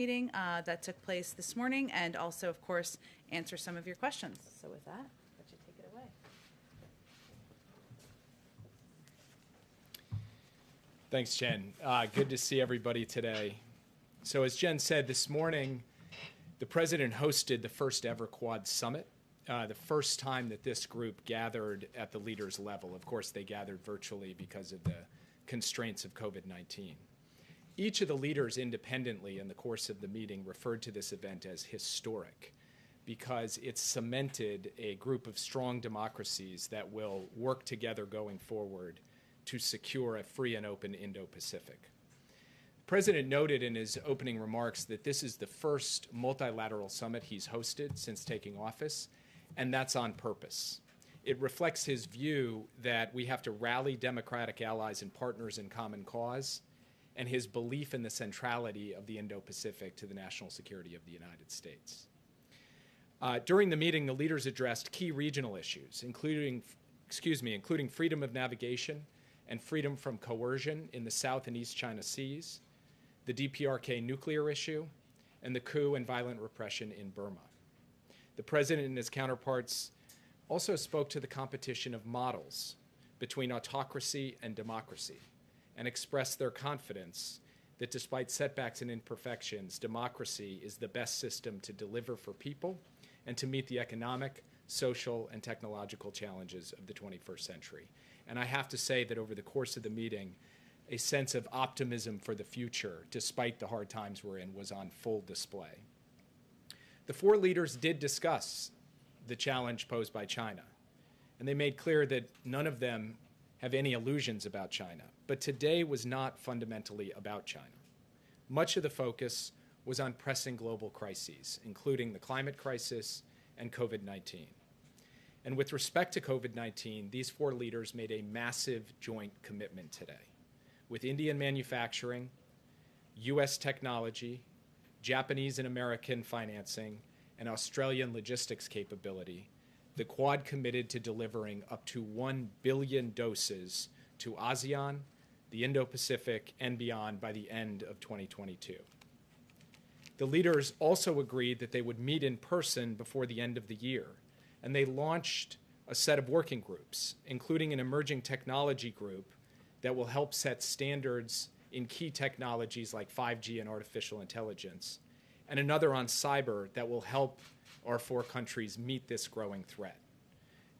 meeting that took place this morning, and also, of course, answer some of your questions. So with that, I'll let you take it away. Thanks, Jen. Good to see everybody today. So as Jen said, this morning, the President hosted the first ever Quad Summit, the first time that this group gathered at the leaders level. Of course, they gathered virtually because of the constraints of COVID-19. Each of the leaders independently in the course of the meeting referred to this event as historic because it cemented a group of strong democracies that will work together going forward to secure a free and open Indo-Pacific. The President noted in his opening remarks that this is the first multilateral summit he's hosted since taking office, and that's on purpose. It reflects his view that we have to rally democratic allies and partners in common cause, and his belief in the centrality of the Indo-Pacific to the national security of the United States. During the meeting, the leaders addressed key regional issues, including freedom of navigation and freedom from coercion in the South and East China Seas, the DPRK nuclear issue, and the coup and violent repression in Burma. The President and his counterparts also spoke to the competition of models between autocracy and democracy, and expressed their confidence that despite setbacks and imperfections, democracy is the best system to deliver for people and to meet the economic, social, and technological challenges of the 21st century. And I have to say that over the course of the meeting, a sense of optimism for the future, despite the hard times we're in, was on full display. The four leaders did discuss the challenge posed by China, and they made clear that none of them have any illusions about China. But today was not fundamentally about China. Much of the focus was on pressing global crises, including the climate crisis and COVID-19. And with respect to COVID-19, these four leaders made a massive joint commitment today. With Indian manufacturing, US technology, Japanese and American financing, and Australian logistics capability, the Quad committed to delivering up to 1 billion doses to ASEAN, the Indo-Pacific, and beyond by the end of 2022. The leaders also agreed that they would meet in person before the end of the year, and they launched a set of working groups, including an emerging technology group that will help set standards in key technologies like 5G and artificial intelligence, and another on cyber that will help our four countries meet this growing threat.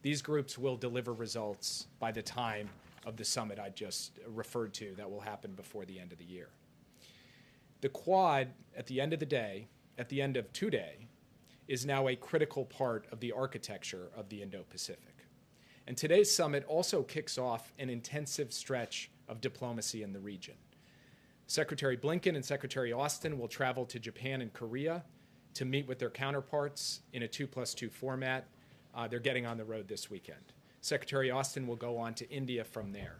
These groups will deliver results by the time of the summit I just referred to that will happen before the end of the year. The Quad, at the end of the day, at the end of today, is now a critical part of the architecture of the Indo-Pacific. And today's summit also kicks off an intensive stretch of diplomacy in the region. Secretary Blinken and Secretary Austin will travel to Japan and Korea to meet with their counterparts in a 2+2 format. They're getting on the road this weekend. Secretary Austin will go on to India from there.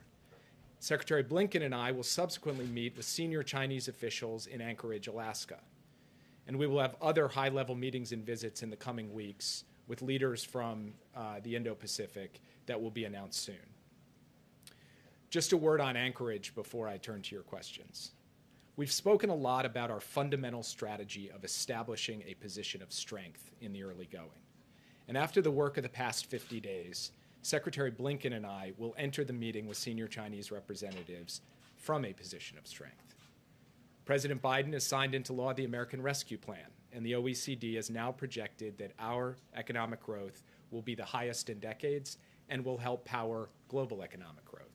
Secretary Blinken and I will subsequently meet with senior Chinese officials in Anchorage, Alaska. And we will have other high-level meetings and visits in the coming weeks with leaders from the Indo-Pacific that will be announced soon. Just a word on Anchorage before I turn to your questions. We've spoken a lot about our fundamental strategy of establishing a position of strength in the early going. And after the work of the past 50 days, Secretary Blinken and I will enter the meeting with senior Chinese representatives from a position of strength. President Biden has signed into law the American Rescue Plan, and the OECD has now projected that our economic growth will be the highest in decades and will help power global economic growth.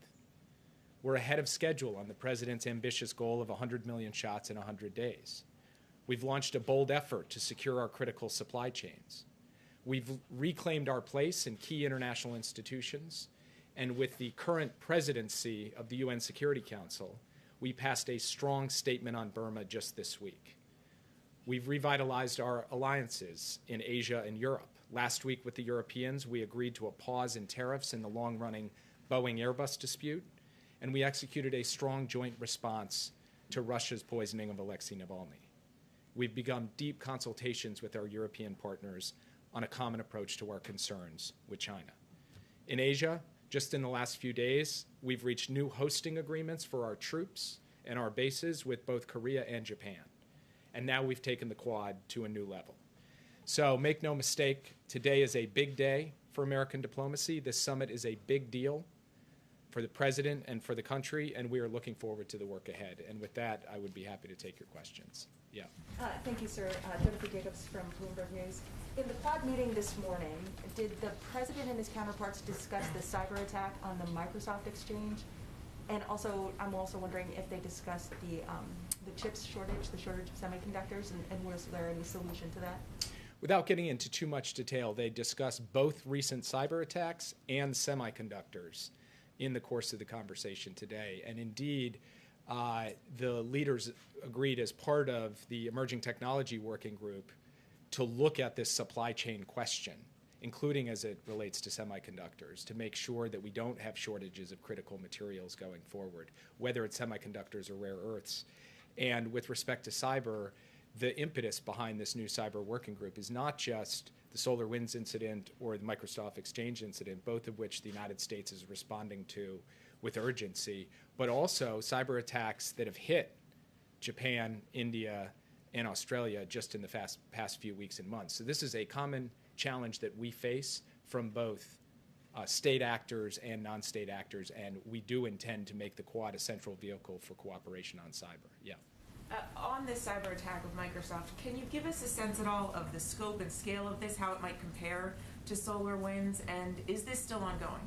We're ahead of schedule on the President's ambitious goal of 100 million shots in 100 days. We've launched a bold effort to secure our critical supply chains. We've reclaimed our place in key international institutions, and with the current presidency of the UN Security Council, we passed a strong statement on Burma just this week. We've revitalized our alliances in Asia and Europe. Last week with the Europeans, we agreed to a pause in tariffs in the long-running Boeing-Airbus dispute, and we executed a strong joint response to Russia's poisoning of Alexei Navalny. We've begun deep consultations with our European partners on a common approach to our concerns with China. In Asia, just in the last few days, we've reached new hosting agreements for our troops and our bases with both Korea and Japan. And now we've taken the Quad to a new level. So make no mistake, today is a big day for American diplomacy. This summit is a big deal for the president and for the country, and we are looking forward to the work ahead. And with that, I would be happy to take your questions. Yeah. Thank you, sir. Jennifer Jacobs from Bloomberg News. In the Quad meeting this morning, did the president and his counterparts discuss the cyber attack on the Microsoft exchange? And also, I'm also wondering if they discussed the chips shortage, the shortage of semiconductors, and was there any solution to that? Without getting into too much detail, they discussed both recent cyber attacks and semiconductors in the course of the conversation today. And indeed, the leaders agreed as part of the Emerging Technology Working Group to look at this supply chain question, including as it relates to semiconductors, to make sure that we don't have shortages of critical materials going forward, whether it's semiconductors or rare earths. And with respect to cyber, the impetus behind this new cyber working group is not just the SolarWinds incident or the Microsoft Exchange incident, both of which the United States is responding to with urgency, but also cyber attacks that have hit Japan, India, and Australia just in the past few weeks and months. So this is a common challenge that we face from both state actors and non-state actors, and we do intend to make the Quad a central vehicle for cooperation on cyber. Yeah. On this cyber attack of Microsoft, can you give us a sense at all of the scope and scale of this, how it might compare to SolarWinds, and is this still ongoing?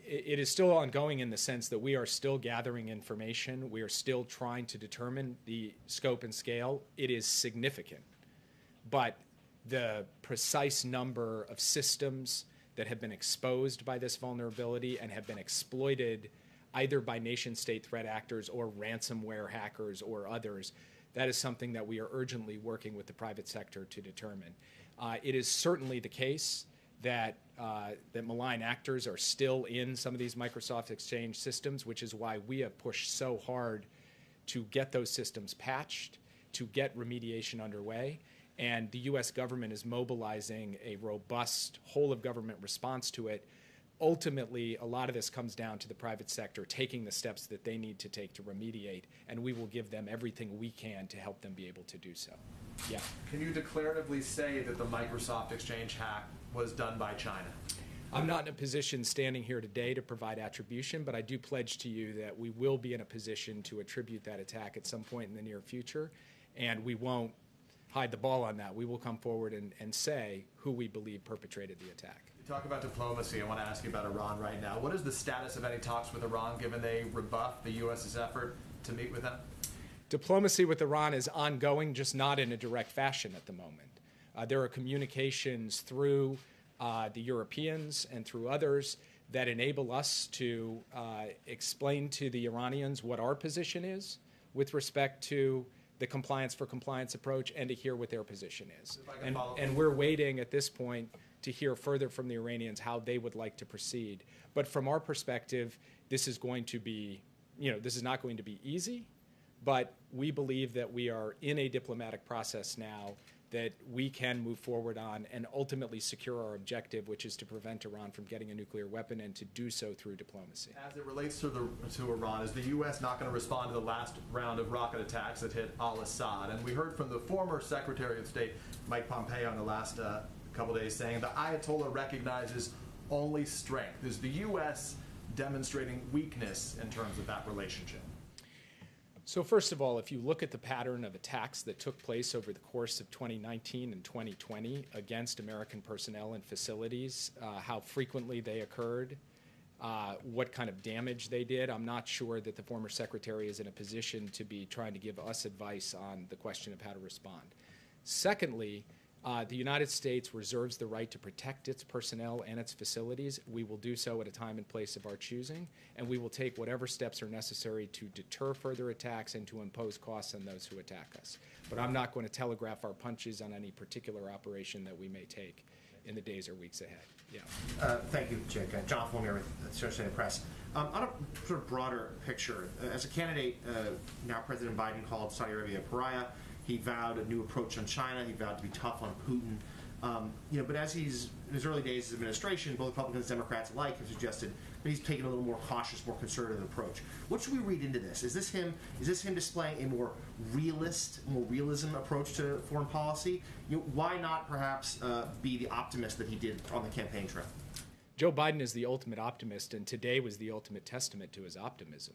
It is still ongoing in the sense that we are still gathering information. We are still trying to determine the scope and scale. It is significant, but the precise number of systems that have been exposed by this vulnerability and have been exploited either by nation-state threat actors or ransomware hackers or others, that is something that we are urgently working with the private sector to determine. It is certainly the case that malign actors are still in some of these Microsoft Exchange systems, which is why we have pushed so hard to get those systems patched, to get remediation underway. And the U.S. government is mobilizing a robust whole-of-government response to it. Ultimately, a lot of this comes down to the private sector taking the steps that they need to take to remediate, and we will give them everything we can to help them be able to do so. Yeah. Can you declaratively say that the Microsoft Exchange hack was done by China? I'm not in a position standing here today to provide attribution, but I do pledge to you that we will be in a position to attribute that attack at some point in the near future, and we won't hide the ball on that. We will come forward and say who we believe perpetrated the attack. You talk about diplomacy. I want to ask you about Iran right now. What is the status of any talks with Iran, given they rebuffed the U.S.'s effort to meet with them? Diplomacy with Iran is ongoing, just not in a direct fashion at the moment. There are communications through the Europeans and through others that enable us to explain to the Iranians what our position is with respect to the compliance for compliance approach and to hear what their position is. And we're waiting at this point to hear further from the Iranians how they would like to proceed. But from our perspective, this is going to be, this is not going to be easy, but we believe that we are in a diplomatic process now that we can move forward on and ultimately secure our objective, which is to prevent Iran from getting a nuclear weapon and to do so through diplomacy. As it relates to Iran, is the U.S. not going to respond to the last round of rocket attacks that hit al-Assad? And we heard from the former Secretary of State, Mike Pompeo, in the last couple days saying the Ayatollah recognizes only strength. Is the U.S. demonstrating weakness in terms of that relationship? So first of all, if you look at the pattern of attacks that took place over the course of 2019 and 2020 against American personnel and facilities, how frequently they occurred, what kind of damage they did, I'm not sure that the former secretary is in a position to be trying to give us advice on the question of how to respond. Secondly, the United States reserves the right to protect its personnel and its facilities. We will do so at a time and place of our choosing, and we will take whatever steps are necessary to deter further attacks and to impose costs on those who attack us. But I'm not going to telegraph our punches on any particular operation that we may take in the days or weeks ahead. Yeah. Thank you, Jake. John Fulmer with Associated Press. On a sort of broader picture, as a candidate, now President Biden called Saudi Arabia a pariah. He vowed a new approach on China. He vowed to be tough on Putin. But as he's in his early days as administration, both Republicans and Democrats alike have suggested that he's taken a little more cautious, more conservative approach. What should we read into this? Is this him displaying a more realism approach to foreign policy? Why not perhaps be the optimist that he did on the campaign trail? Joe Biden is the ultimate optimist, and today was the ultimate testament to his optimism.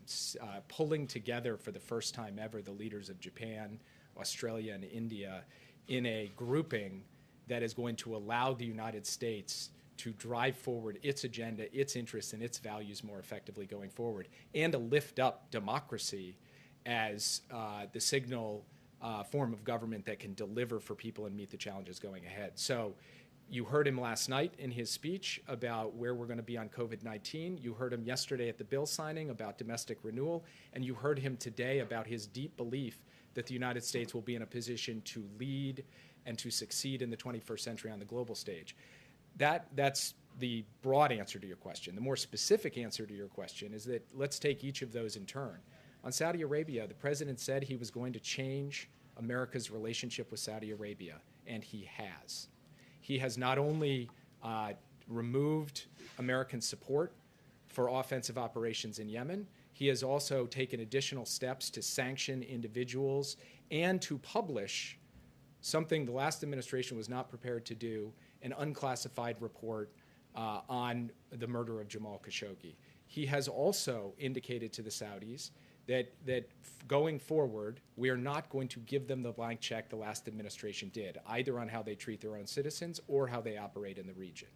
Pulling together for the first time ever the leaders of Japan, Australia, and India in a grouping that is going to allow the United States to drive forward its agenda, its interests, and its values more effectively going forward, and to lift up democracy as the signal form of government that can deliver for people and meet the challenges going ahead. So you heard him last night in his speech about where we're going to be on COVID-19. You heard him yesterday at the bill signing about domestic renewal, and you heard him today about his deep belief that the United States will be in a position to lead and to succeed in the 21st century on the global stage. That's the broad answer to your question. The more specific answer to your question is that let's take each of those in turn. On Saudi Arabia, the president said he was going to change America's relationship with Saudi Arabia, and he has. He has not only removed American support for offensive operations in Yemen, he has also taken additional steps to sanction individuals and to publish something the last administration was not prepared to do, an unclassified report on the murder of Jamal Khashoggi. He has also indicated to the Saudis that going forward, we are not going to give them the blank check the last administration did, either on how they treat their own citizens or how they operate in the region.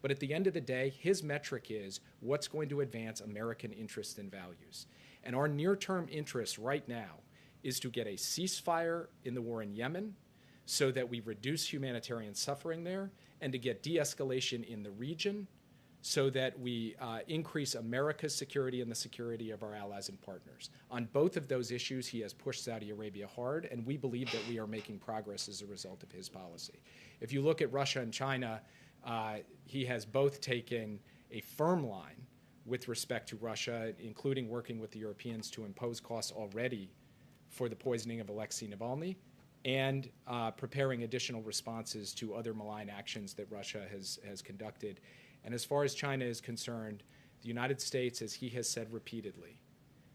But at the end of the day, his metric is what's going to advance American interests and values. And our near-term interest right now is to get a ceasefire in the war in Yemen so that we reduce humanitarian suffering there, and to get de-escalation in the region so that we increase America's security and the security of our allies and partners. On both of those issues, he has pushed Saudi Arabia hard, and we believe that we are making progress as a result of his policy. If you look at Russia and China, he has both taken a firm line with respect to Russia, including working with the Europeans to impose costs already for the poisoning of Alexei Navalny, and preparing additional responses to other malign actions that Russia has conducted. And as far as China is concerned, the United States, as he has said repeatedly,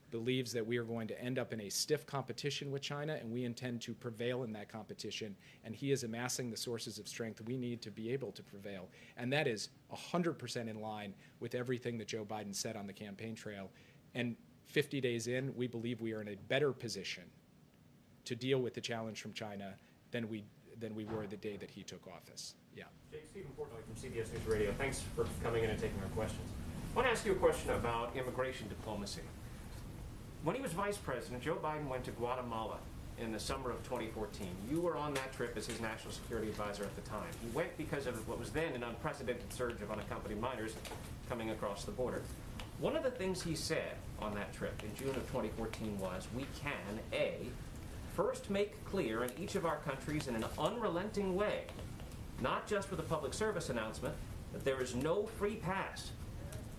believes that we are going to end up in a stiff competition with China, and we intend to prevail in that competition. And he is amassing the sources of strength we need to be able to prevail. And that is 100% in line with everything that Joe Biden said on the campaign trail. And 50 days in, we believe we are in a better position to deal with the challenge from China than we were the day that he took office. Yeah. Stephen Portnoy from CBS News Radio. Thanks for coming in and taking our questions. I want to ask you a question about immigration diplomacy. When he was vice president, Joe Biden went to Guatemala in the summer of 2014. You were on that trip as his national security advisor at the time. He went because of what was then an unprecedented surge of unaccompanied minors coming across the border. One of the things he said on that trip in June of 2014 was, we can, A, first make clear in each of our countries in an unrelenting way, not just with a public service announcement, that there is no free pass,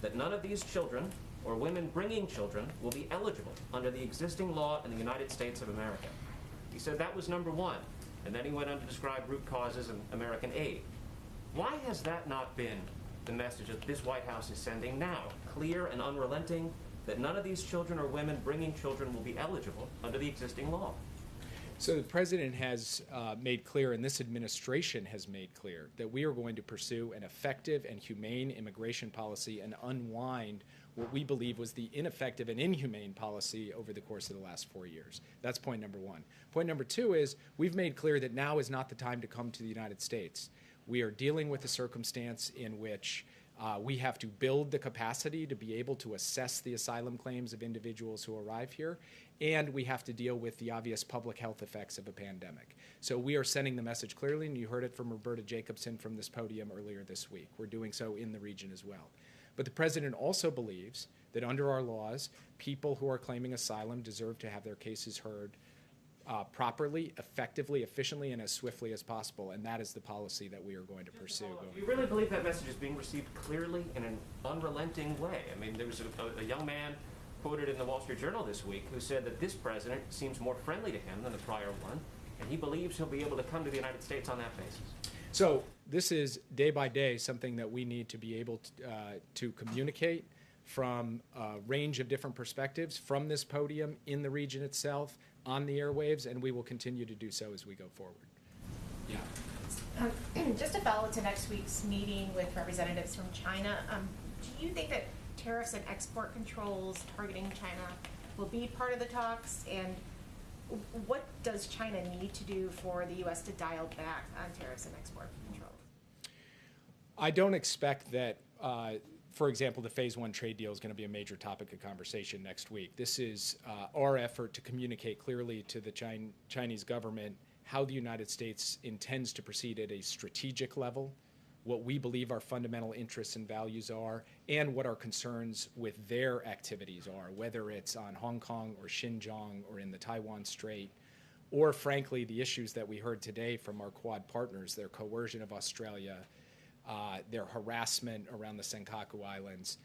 that none of these children or women bringing children will be eligible under the existing law in the United States of America. He said that was number one, and then he went on to describe root causes and American aid. Why has that not been the message that this White House is sending now, clear and unrelenting, that none of these children or women bringing children will be eligible under the existing law? So the president has made clear, and this administration has made clear, that we are going to pursue an effective and humane immigration policy and unwind what we believe was the ineffective and inhumane policy over the course of the last 4 years. That's point number one. Point number two is we've made clear that now is not the time to come to the United States. We are dealing with a circumstance in which we have to build the capacity to be able to assess the asylum claims of individuals who arrive here, and we have to deal with the obvious public health effects of a pandemic. So we are sending the message clearly, and you heard it from Roberta Jacobson from this podium earlier this week. We're doing so in the region as well. But the president also believes that under our laws, people who are claiming asylum deserve to have their cases heard properly, effectively, efficiently, and as swiftly as possible, and that is the policy that we are going to pursue. Do you really believe that message is being received clearly in an unrelenting way? I mean, there was a young man quoted in the Wall Street Journal this week who said that this president seems more friendly to him than the prior one, and he believes he'll be able to come to the United States on that basis. So this is day by day something that we need to be able to communicate from a range of different perspectives from this podium, in the region itself, on the airwaves, and we will continue to do so as we go forward. Yeah. Just to follow to next week's meeting with representatives from China, do you think that tariffs and export controls targeting China will be part of the talks? And what does China need to do for the U.S. to dial back on tariffs and export controls? I don't expect that, for example, the Phase 1 trade deal is going to be a major topic of conversation next week. This is our effort to communicate clearly to the Chinese government how the United States intends to proceed at a strategic level, what we believe our fundamental interests and values are, and what our concerns with their activities are, whether it's on Hong Kong or Xinjiang or in the Taiwan Strait, or frankly, the issues that we heard today from our Quad partners, their coercion of Australia, their harassment around the Senkaku Islands,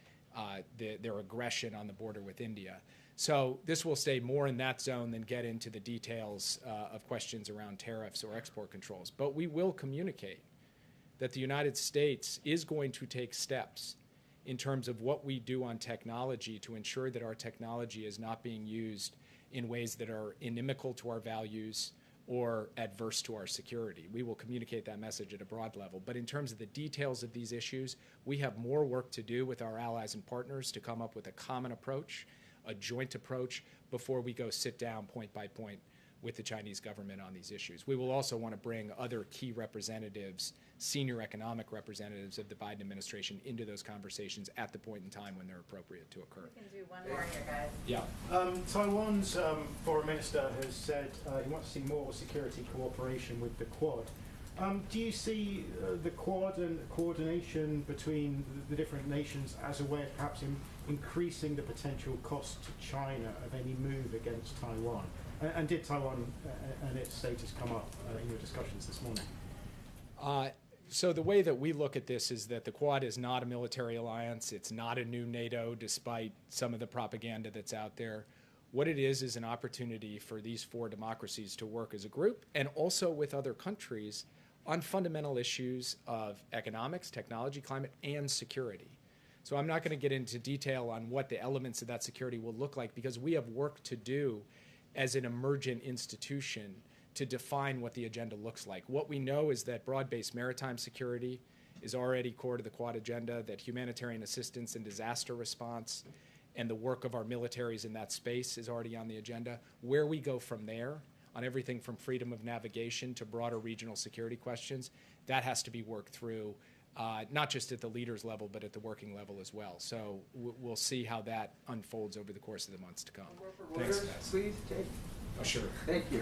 their aggression on the border with India. So this will stay more in that zone than get into the details of questions around tariffs or export controls. But we will communicate that the United States is going to take steps in terms of what we do on technology to ensure that our technology is not being used in ways that are inimical to our values or adverse to our security. We will communicate that message at a broad level. But in terms of the details of these issues, we have more work to do with our allies and partners to come up with a common approach, a joint approach, before we go sit down point by point with the Chinese government on these issues. We will also want to bring other key representatives, senior economic representatives of the Biden administration into those conversations at the point in time when they're appropriate to occur. We can do one more here, guys. Yeah. Taiwan's foreign minister has said he wants to see more security cooperation with the Quad. Do you see the Quad and coordination between the different nations as a way of perhaps increasing the potential cost to China of any move against Taiwan? And did Taiwan and its status come up in your discussions this morning? So the way that we look at this is that the Quad is not a military alliance. It's not a new NATO, despite some of the propaganda that's out there. What it is an opportunity for these four democracies to work as a group and also with other countries on fundamental issues of economics, technology, climate, and security. So I'm not going to get into detail on what the elements of that security will look like because we have work to do as an emergent institution to define what the agenda looks like. What we know is that broad-based maritime security is already core to the Quad agenda, that humanitarian assistance and disaster response and the work of our militaries in that space is already on the agenda. Where we go from there on everything from freedom of navigation to broader regional security questions, that has to be worked through, not just at the leaders level, but at the working level as well. So we'll see how that unfolds over the course of the months to come. Thanks, guys. Please, Jake. Oh, sure. Thank you.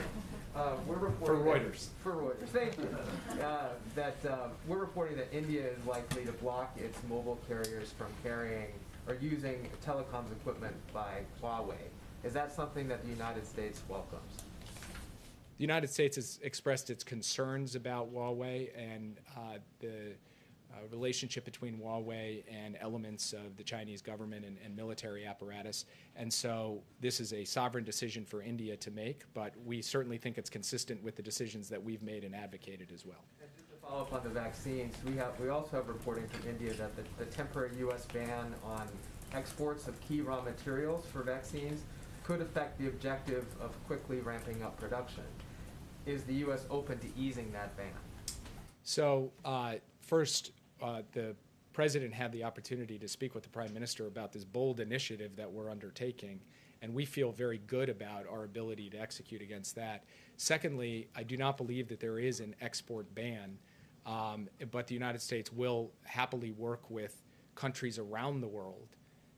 We're For reporting Reuters. For Reuters. Thank you. We're reporting that India is likely to block its mobile carriers from carrying or using telecoms equipment by Huawei. Is that something that the United States welcomes? The United States has expressed its concerns about Huawei and the relationship between Huawei and elements of the Chinese government and military apparatus. And so this is a sovereign decision for India to make, but we certainly think it's consistent with the decisions that we've made and advocated as well. And just to follow up on the vaccines, we also have reporting from India that the temporary U.S. ban on exports of key raw materials for vaccines could affect the objective of quickly ramping up production. Is the U.S. open to easing that ban? So first, the President had the opportunity to speak with the Prime Minister about this bold initiative that we're undertaking, and we feel very good about our ability to execute against that. Secondly, I do not believe that there is an export ban, but the United States will happily work with countries around the world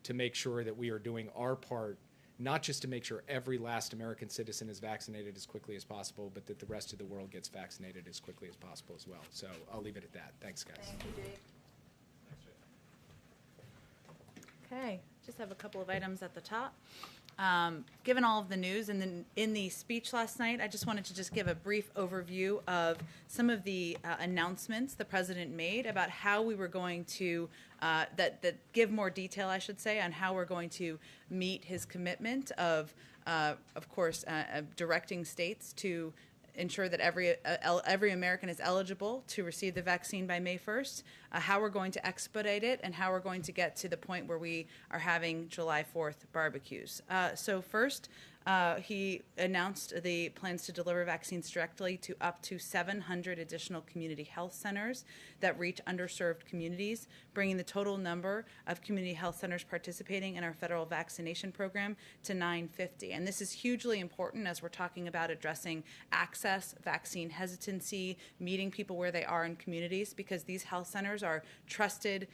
to make sure that we are doing our part, not just to make sure every last American citizen is vaccinated as quickly as possible, but that the rest of the world gets vaccinated as quickly as possible as well. So I'll leave it at that. Thanks, guys. Thank you, Jake. Okay, just have a couple of items at the top. Given all of the news and in the speech last night, I just wanted to just give a brief overview of some of the announcements the president made about how we were going to, that give more detail, I should say, on how we're going to meet his commitment of course, directing states to ensure that every American is eligible to receive the vaccine by May 1st, how we're going to expedite it, and how we're going to get to the point where we are having July 4th barbecues. So first, he announced the plans to deliver vaccines directly to up to 700 additional community health centers that reach underserved communities, bringing the total number of community health centers participating in our federal vaccination program to 950. And this is hugely important as we're talking about addressing access, vaccine hesitancy, meeting people where they are in communities, because these health centers are trusted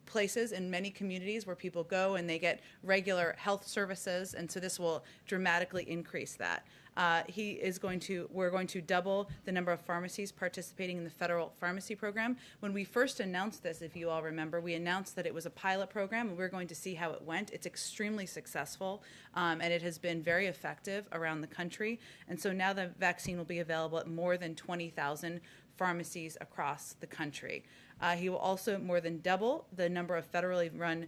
places in many communities where people go and they get regular health services, and so this will dramatically increase that. We're going to double the number of pharmacies participating in the federal pharmacy program. When we first announced this, if you all remember, we announced that it was a pilot program and we're going to see how it went. It's extremely successful, and it has been very effective around the country. And so now the vaccine will be available at more than 20,000 pharmacies across the country. He will also more than double the number of federally run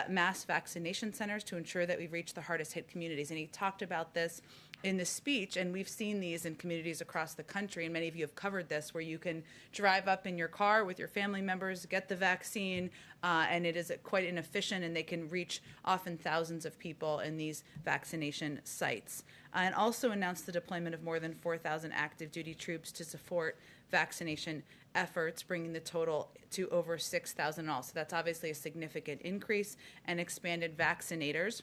mass vaccination centers to ensure that we reach the hardest hit communities. And he talked about this in the speech, and we've seen these in communities across the country, and many of you have covered this, where you can drive up in your car with your family members, get the vaccine, and it is quite inefficient, and they can reach often thousands of people in these vaccination sites. And also announced the deployment of more than 4,000 active duty troops to support vaccination efforts, bringing the total to over 6,000 in all. So that's obviously a significant increase, and expanded vaccinators,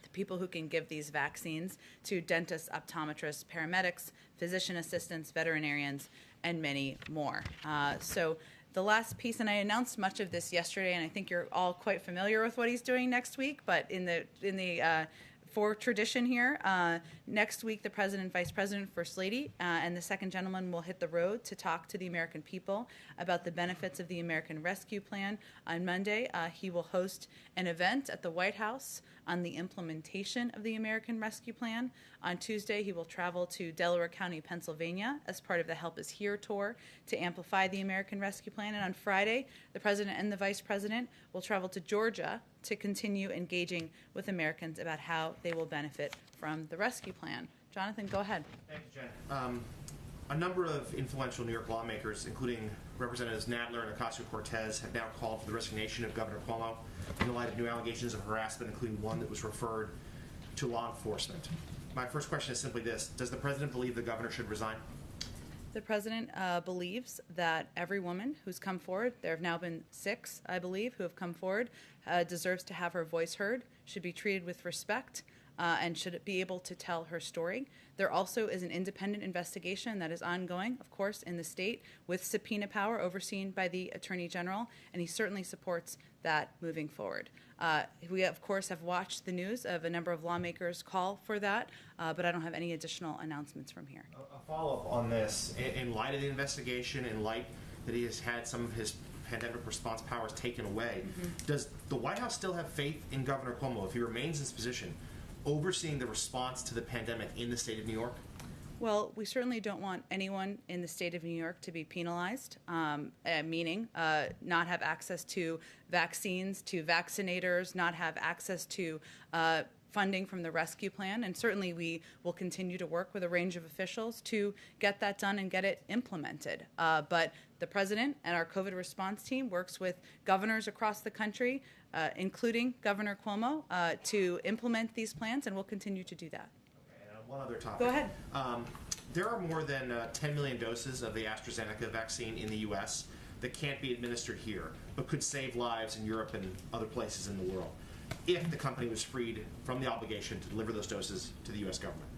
the people who can give these vaccines, to dentists, optometrists, paramedics, physician assistants, veterinarians, and many more. So the last piece, and I announced much of this yesterday, and I think you're all quite familiar with what he's doing next week, but in the for tradition here, next week the President, Vice President, First Lady, and the Second Gentleman will hit the road to talk to the American people about the benefits of the American Rescue Plan. On Monday, he will host an event at the White House on the implementation of the American Rescue Plan. On Tuesday, he will travel to Delaware County, Pennsylvania, as part of the Help Is Here tour to amplify the American Rescue Plan. And on Friday, the President and the Vice President will travel to Georgia to continue engaging with Americans about how they will benefit from the rescue plan. Jonathan, go ahead. Thank you, Jen. A number of influential New York lawmakers, including Representatives Nadler and Ocasio-Cortez, have now called for the resignation of Governor Cuomo in the light of new allegations of harassment, including one that was referred to law enforcement. My first question is simply this: does the President believe the governor should resign? The President believes that every woman who's come forward, there have now been 6, I believe, who have come forward, deserves to have her voice heard, should be treated with respect, and should be able to tell her story. There also is an independent investigation that is ongoing, of course, in the state with subpoena power overseen by the Attorney General, and he certainly supports that moving forward. We, of course, have watched the news of a number of lawmakers call for that, but I don't have any additional announcements from here. A follow-up on this. In light of the investigation, in light that he has had some of his pandemic response powers taken away, does the White House still have faith in Governor Cuomo if he remains in his position, overseeing the response to the pandemic in the state of New York? Well, we certainly don't want anyone in the state of New York to be penalized, meaning not have access to vaccines, to vaccinators, not have access to funding from the rescue plan. And certainly we will continue to work with a range of officials to get that done and get it implemented. But the President and our COVID response team works with governors across the country, including Governor Cuomo, to implement these plans, and we'll continue to do that. One other topic. Go ahead. There are more than 10 million doses of the AstraZeneca vaccine in the U.S. that can't be administered here, but could save lives in Europe and other places in the world if the company was freed from the obligation to deliver those doses to the U.S. government.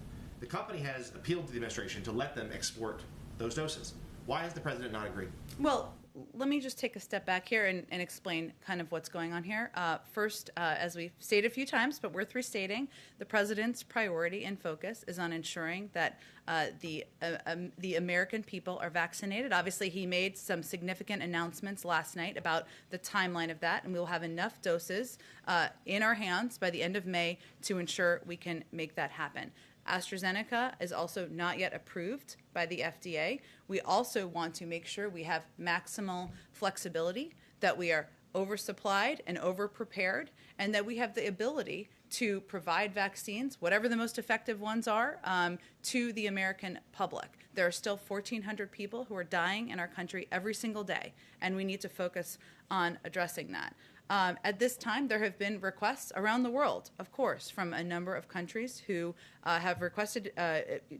The company has appealed to the administration to let them export those doses. Why has the President not agreed? Well, let me just take a step back here and explain kind of what's going on here. First, as we've stated a few times, but worth restating, the President's priority and focus is on ensuring that the American people are vaccinated. Obviously, he made some significant announcements last night about the timeline of that, and we will have enough doses in our hands by the end of May to ensure we can make that happen. AstraZeneca is also not yet approved by the FDA. We also want to make sure we have maximal flexibility, that we are oversupplied and overprepared, and that we have the ability to provide vaccines, whatever the most effective ones are, to the American public. There are still 1,400 people who are dying in our country every single day, and we need to focus on addressing that. At this time, there have been requests around the world, of course, from a number of countries who have requested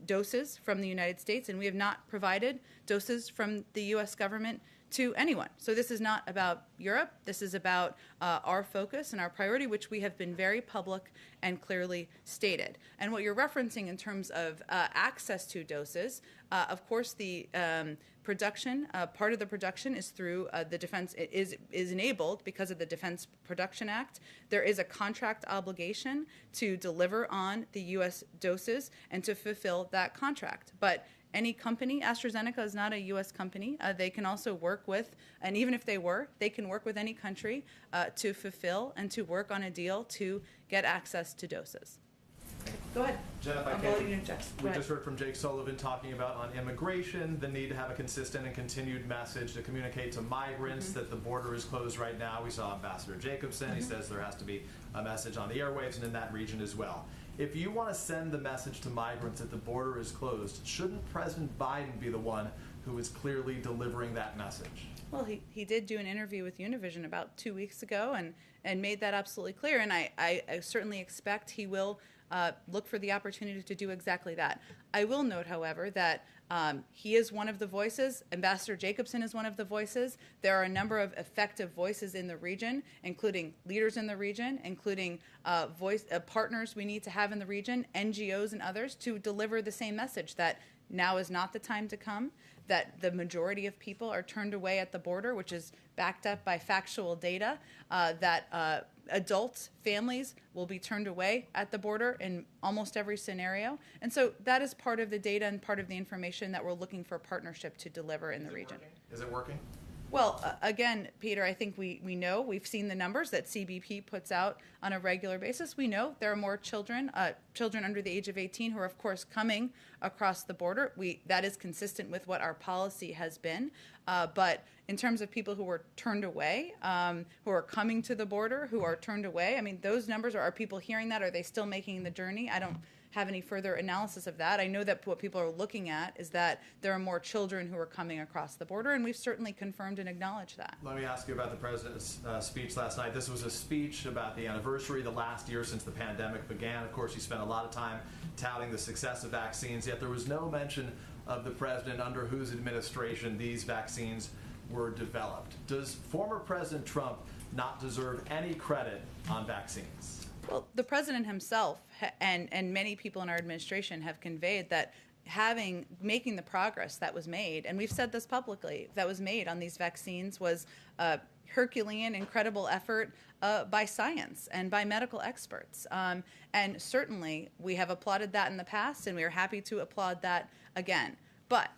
doses from the United States, and we have not provided doses from the U.S. government to anyone. So this is not about Europe. This is about our focus and our priority, which we have been very public and clearly stated. And what you're referencing in terms of access to doses, of course, the production, part of the production is through the defense, is enabled because of the Defense Production Act. There is a contract obligation to deliver on the U.S. doses and to fulfill that contract. But any company, AstraZeneca is not a U.S. company. They can also work with, and even if they were, they can work with any country to fulfill and to work on a deal to get access to doses. Go ahead. Jen, if I I'm can, voting in Jeff. Go we ahead. just heard from Jake Sullivan talking about on immigration, the need to have a consistent and continued message to communicate to migrants that the border is closed right now. We saw Ambassador Jacobson. He says there has to be a message on the airwaves and in that region as well. If you want to send the message to migrants that the border is closed, shouldn't President Biden be the one who is clearly delivering that message? Well, he did do an interview with Univision about 2 weeks ago and made that absolutely clear. And I certainly expect he will look for the opportunity to do exactly that. I will note, however, that he is one of the voices. Ambassador Jacobson is one of the voices. There are a number of effective voices in the region, including leaders in the region, including partners we need to have in the region, NGOs and others, to deliver the same message that now is not the time to come, that the majority of people are turned away at the border, which is backed up by factual data, that adult families will be turned away at the border in almost every scenario. And so that is part of the data and part of the information that we're looking for partnership to deliver in the region. Is it working? Well, again, Peter, I think we know, we've seen the numbers that CBP puts out on a regular basis. We know there are more children under the age of 18 who are, of course, coming across the border. That is consistent with what our policy has been. But in terms of people who are turned away, who are coming to the border, who are turned away, I mean, those numbers, are people hearing that? Are they still making the journey? I don't have any further analysis of that. I know that what people are looking at is that there are more children who are coming across the border, and we've certainly confirmed and acknowledged that. Let me ask you about the president's speech last night. This was a speech about the anniversary, the last year since the pandemic began. Of course, he spent a lot of time touting the success of vaccines, yet there was no mention of the president under whose administration these vaccines were developed. Does former President Trump not deserve any credit on vaccines? Well, the president himself and many people in our administration have conveyed that making the progress that was made, and we've said this publicly, that was made on these vaccines was a Herculean, incredible effort by science and by medical experts. And certainly we have applauded that in the past, and we are happy to applaud that again. But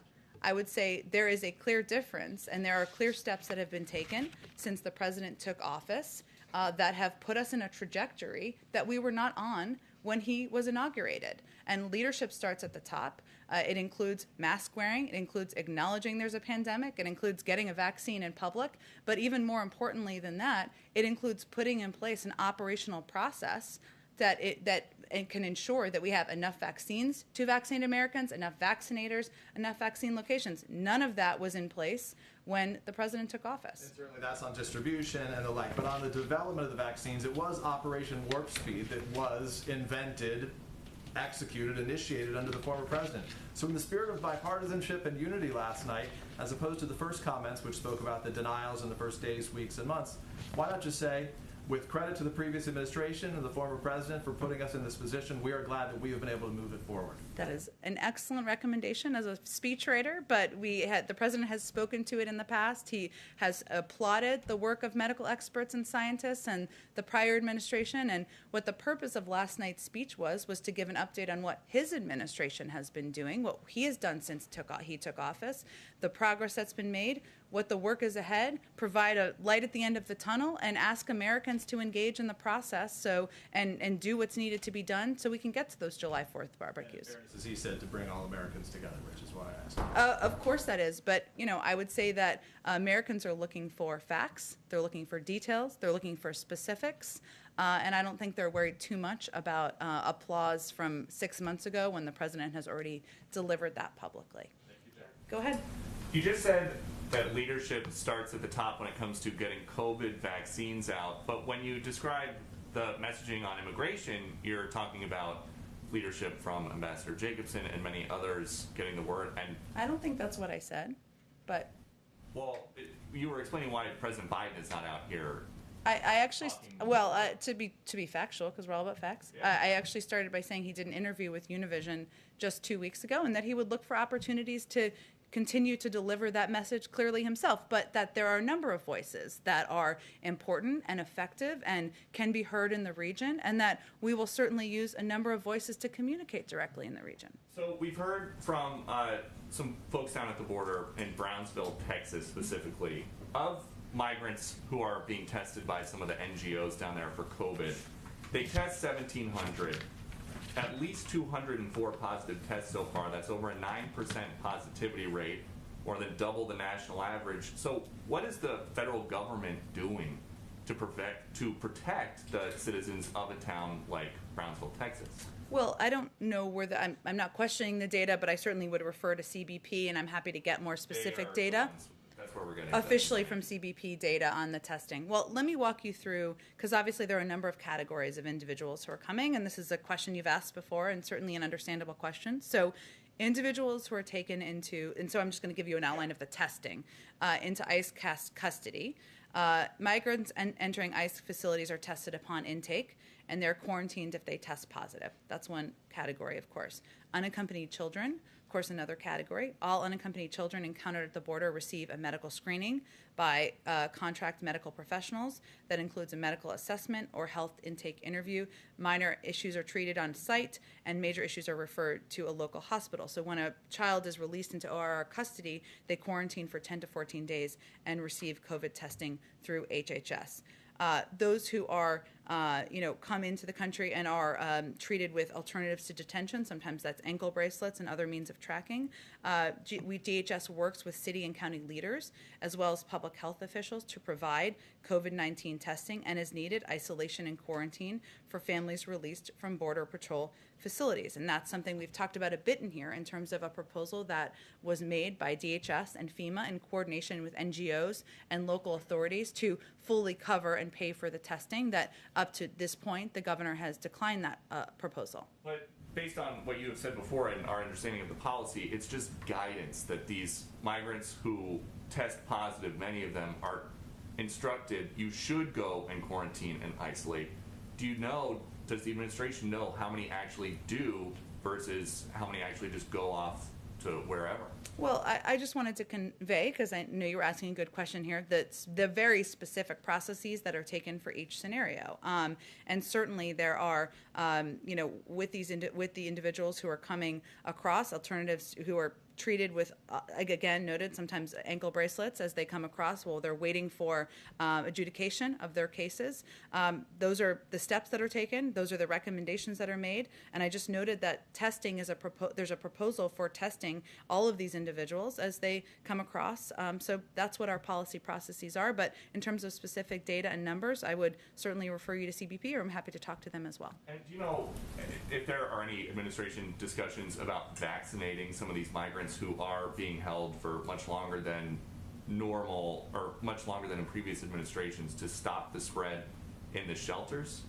I would say there is a clear difference, and there are clear steps that have been taken since the president took office that have put us in a trajectory that we were not on when he was inaugurated. And leadership starts at the top. It includes mask wearing. It includes acknowledging there's a pandemic. It includes getting a vaccine in public. But even more importantly than that, it includes putting in place an operational process that can ensure that we have enough vaccines to vaccinate Americans, enough vaccinators, enough vaccine locations. None of that was in place when the president took office. And certainly that's on distribution and the like. But on the development of the vaccines, it was Operation Warp Speed that was invented, executed, initiated under the former president. So in the spirit of bipartisanship and unity last night, as opposed to the first comments which spoke about the denials in the first days, weeks, and months, why not just say, with credit to the previous administration and the former president for putting us in this position, we are glad that we have been able to move it forward. That is an excellent recommendation as a speechwriter, but the president has spoken to it in the past. He has applauded the work of medical experts and scientists and the prior administration. And what the purpose of last night's speech was to give an update on what his administration has been doing, what he has done since he took office, the progress that's been made, what the work is ahead, provide a light at the end of the tunnel, and ask Americans to engage in the process and do what's needed to be done so we can get to those July 4th barbecues. as he said, to bring all Americans together, which is why I asked. Of course that is, but I would say that Americans are looking for facts, they're looking for details, they're looking for specifics, and I don't think they're worried too much about applause from 6 months ago when the president has already delivered that publicly. Thank you, Jen. Go ahead. You just said that leadership starts at the top when it comes to getting COVID vaccines out, but when you describe the messaging on immigration, you're talking about leadership from Ambassador Jacobson and many others getting the word. And I don't think that's what I said, but you were explaining why President Biden is not out here. I actually, to be factual, because we're all about facts, I actually started by saying he did an interview with Univision just 2 weeks ago, and that he would look for opportunities to continue to deliver that message clearly himself, but that there are a number of voices that are important and effective and can be heard in the region, and that we will certainly use a number of voices to communicate directly in the region. So we've heard from some folks down at the border in Brownsville, Texas specifically, of migrants who are being tested by some of the NGOs down there for COVID. They test 1,700. At least 204 positive tests so far. That's over a 9% positivity rate, more than double the national average. So what is the federal government doing to protect the citizens of a town like Brownsville, Texas? Well, I don't know where I'm not questioning the data, but I certainly would refer to CBP, and I'm happy to get more specific data. That's where we're getting officially from CBP data on the testing. Well, let me walk you through, because obviously there are a number of categories of individuals who are coming, and this is a question you've asked before, and certainly an understandable question. So individuals who are taken into, and so I'm just going to give you an outline of the testing, into ICE custody. Migrants entering ICE facilities are tested upon intake, and they're quarantined if they test positive. That's one category, of course. Unaccompanied children, of course, another category. All unaccompanied children encountered at the border receive a medical screening by contract medical professionals. That includes a medical assessment or health intake interview. Minor issues are treated on site, and major issues are referred to a local hospital. So when a child is released into ORR custody, they quarantine for 10 to 14 days and receive COVID testing through HHS. Those who are, come into the country and are treated with alternatives to detention, sometimes that's ankle bracelets and other means of tracking. DHS works with city and county leaders as well as public health officials to provide COVID-19 testing and, as needed, isolation and quarantine for families released from Border Patrol facilities. And that's something we've talked about a bit in here in terms of a proposal that was made by DHS and FEMA in coordination with NGOs and local authorities to fully cover and pay for the testing. That up to this point, the governor has declined that proposal. But based on what you have said before and our understanding of the policy, it's just guidance that these migrants who test positive, many of them are instructed you should go and quarantine and isolate. Does the administration know how many actually do versus how many actually just go off to wherever? Well, I just wanted to convey, because I know you were asking a good question here, that the very specific processes that are taken for each scenario. And certainly there are, with the individuals who are coming across, alternatives who are treated with, again, noted sometimes ankle bracelets as they come across while they're waiting for adjudication of their cases. Those are the steps that are taken. Those are the recommendations that are made. And I just noted that testing is there's a proposal for testing all of these individuals as they come across. So that's what our policy processes are. But in terms of specific data and numbers, I would certainly refer you to CBP, or I'm happy to talk to them as well. And do you know if there are any administration discussions about vaccinating some of these migrants who are being held for much longer than normal, or much longer than in previous administrations, to stop the spread in the shelters?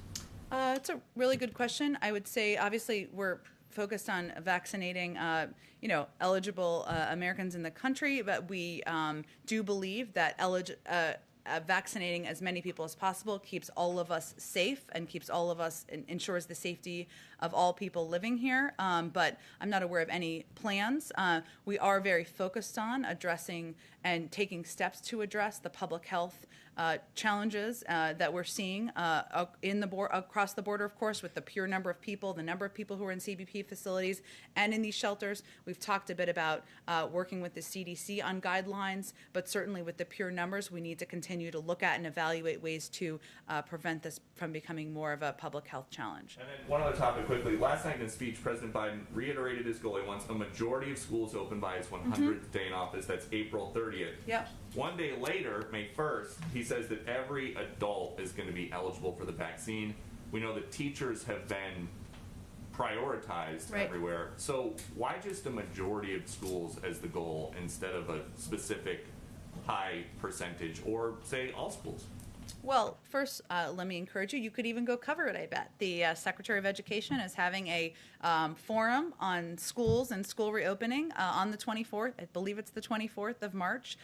It's a really good question. I would say, obviously, we're focused on vaccinating, eligible Americans in the country, but we do believe that vaccinating as many people as possible keeps all of us safe and ensures the safety of all people living here. But I'm not aware of any plans. We are very focused on addressing and taking steps to address the public health challenges that we're seeing across the border, of course, with the pure number of people, the number of people who are in CBP facilities and in these shelters. We've talked a bit about working with the CDC on guidelines, but certainly with the pure numbers, we need to continue to look at and evaluate ways to prevent this from becoming more of a public health challenge. And then one other topic quickly. Last night in his speech, President Biden reiterated his goal. He wants a majority of schools open by his 100th day in office. That's April 30th. Yep. One day later, May 1st, he says that every adult is going to be eligible for the vaccine. We know that teachers have been prioritized everywhere. So why just a majority of schools as the goal instead of a specific high percentage, or say all schools? Well, first, let me encourage you. You could even go cover it, I bet. The Secretary of Education is having a forum on schools and school reopening on the 24th. I believe it's the 24th of March.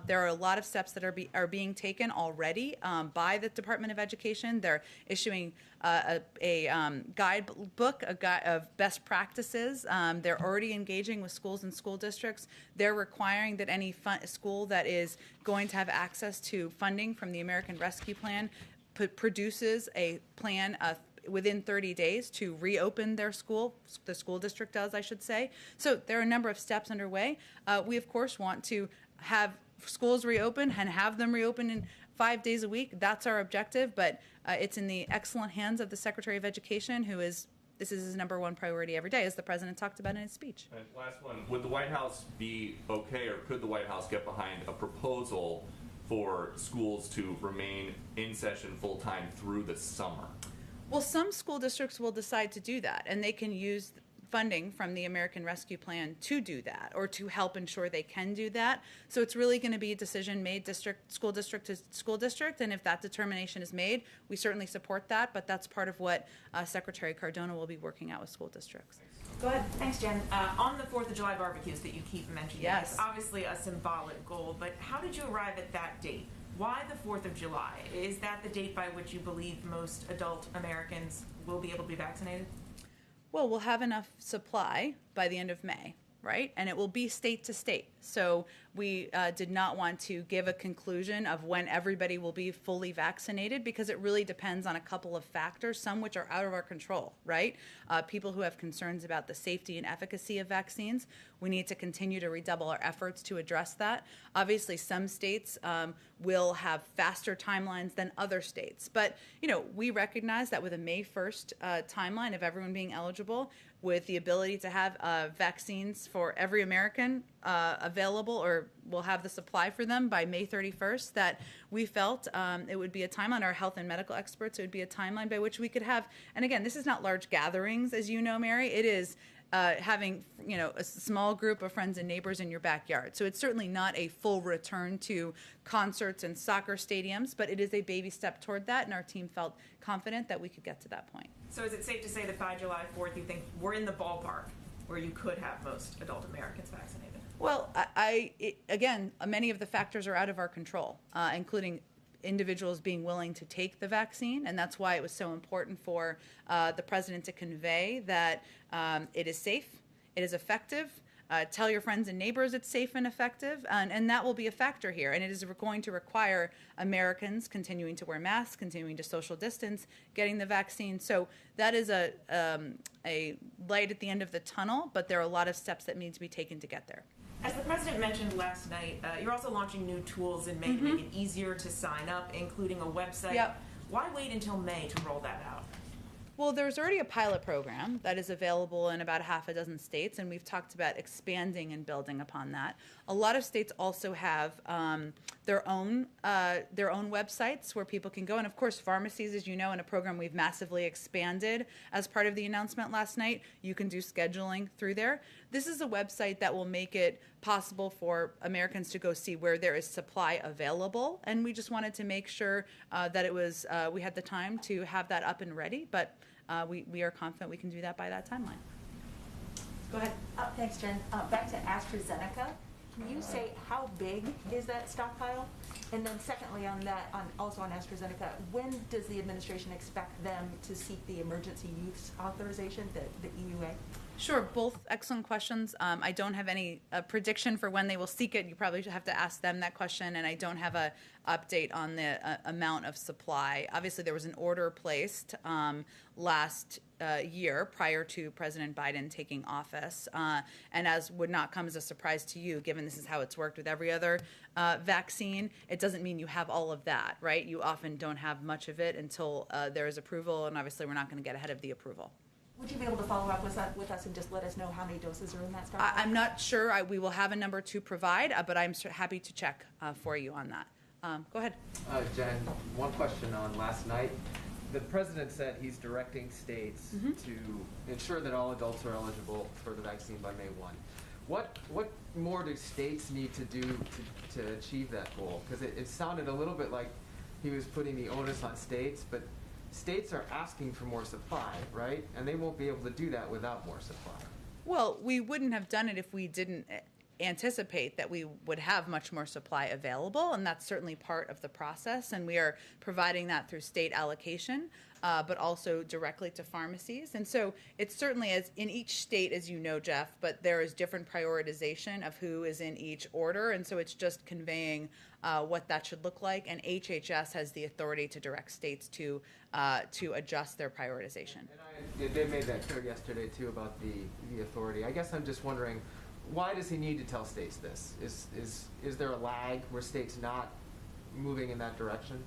There are a lot of steps that are being taken already by the Department of Education. They're issuing a guidebook of best practices. They're already engaging with schools and school districts. They're requiring that any school that is going to have access to funding from the American Rescue Plan produces a plan within 30 days to reopen their school. The school district does, I should say. So there are a number of steps underway. We, of course, want to have schools reopen and have them reopen in 5 days a week. That's our objective, but it's in the excellent hands of the Secretary of Education, this is his #1 priority every day, as the president talked about in his speech. And last one, would the White House be okay, or could the White House get behind a proposal for schools to remain in session full-time through the summer? Well, some school districts will decide to do that, and they can use funding from the American Rescue Plan to do that, or to help ensure they can do that. So it's really going to be a decision made school district to school district, and if that determination is made, we certainly support that, but that's part of what Secretary Cardona will be working out with school districts. Go ahead. Thanks, Jen. On the 4th of July barbecues that you keep mentioning, yes, it's obviously a symbolic goal, but how did you arrive at that date? Why the 4th of July? Is that the date by which you believe most adult Americans will be able to be vaccinated? Well, we'll have enough supply by the end of May, right? And it will be state to state. So we did not want to give a conclusion of when everybody will be fully vaccinated, because it really depends on a couple of factors, some which are out of our control, right? People who have concerns about the safety and efficacy of vaccines, we need to continue to redouble our efforts to address that. Obviously, some states will have faster timelines than other states. But, we recognize that with a May 1st timeline of everyone being eligible, with the ability to have vaccines for every American available, or we'll have the supply for them by May 31st, that we felt it would be a timeline, our health and medical experts, it would be a timeline by which we could have, and again, this is not large gatherings, as you know, Mary, it is having a small group of friends and neighbors in your backyard. So it's certainly not a full return to concerts and soccer stadiums, but it is a baby step toward that, and our team felt confident that we could get to that point. So is it safe to say that by July 4th you think we're in the ballpark where you could have most adult Americans vaccinated? Well, again, many of the factors are out of our control, including individuals being willing to take the vaccine, and that's why it was so important for the president to convey that it is safe, it is effective. Tell your friends and neighbors it's safe and effective, and that will be a factor here. And it is going to require Americans continuing to wear masks, continuing to social distance, getting the vaccine. So that is a light at the end of the tunnel, but there are a lot of steps that need to be taken to get there. As the president mentioned last night, you're also launching new tools in May to make it easier to sign up, including a website. Yep. Why wait until May to roll that out? Well, there's already a pilot program that is available in about half a dozen states, and we've talked about expanding and building upon that. A lot of states also have their own websites where people can go, and of course, pharmacies, as you know, in a program we've massively expanded as part of the announcement last night, you can do scheduling through there. This is a website that will make it possible for Americans to go see where there is supply available, and we just wanted to make sure that it was we had the time to have that up and ready, but we are confident we can do that by that timeline. Go ahead. Thanks, Jen. Back to AstraZeneca. Can you say how big is that stockpile? And then secondly, also on AstraZeneca, when does the administration expect them to seek the emergency use authorization, the EUA? Sure, both excellent questions. I don't have any prediction for when they will seek it. You probably have to ask them that question, and I don't have a update on the amount of supply. Obviously, there was an order placed last year prior to President Biden taking office, and as would not come as a surprise to you, given this is how it's worked with every other vaccine, it doesn't mean you have all of that, right? You often don't have much of it until there is approval, and obviously we're not going to get ahead of the approval. Would you be able to follow up with us and just let us know how many doses are in that stock? I'm not sure. We will have a number to provide, but I'm happy to check for you on that. Go ahead. Jen, one question on last night. The president said he's directing states to ensure that all adults are eligible for the vaccine by May 1. What more do states need to do to achieve that goal? Because it sounded a little bit like he was putting the onus on states, but states are asking for more supply, right? And they won't be able to do that without more supply. Well, we wouldn't have done it if we didn't anticipate that we would have much more supply available, and that's certainly part of the process, and we are providing that through state allocation, but also directly to pharmacies. And so it's certainly, as in each state, as you know, Jeff, but there is different prioritization of who is in each order, and so it's just conveying what that should look like, and HHS has the authority to direct states to adjust their prioritization. And they made that clear yesterday too about the authority. I guess I'm just wondering, why does he need to tell states this? Is there a lag where states not moving in that direction?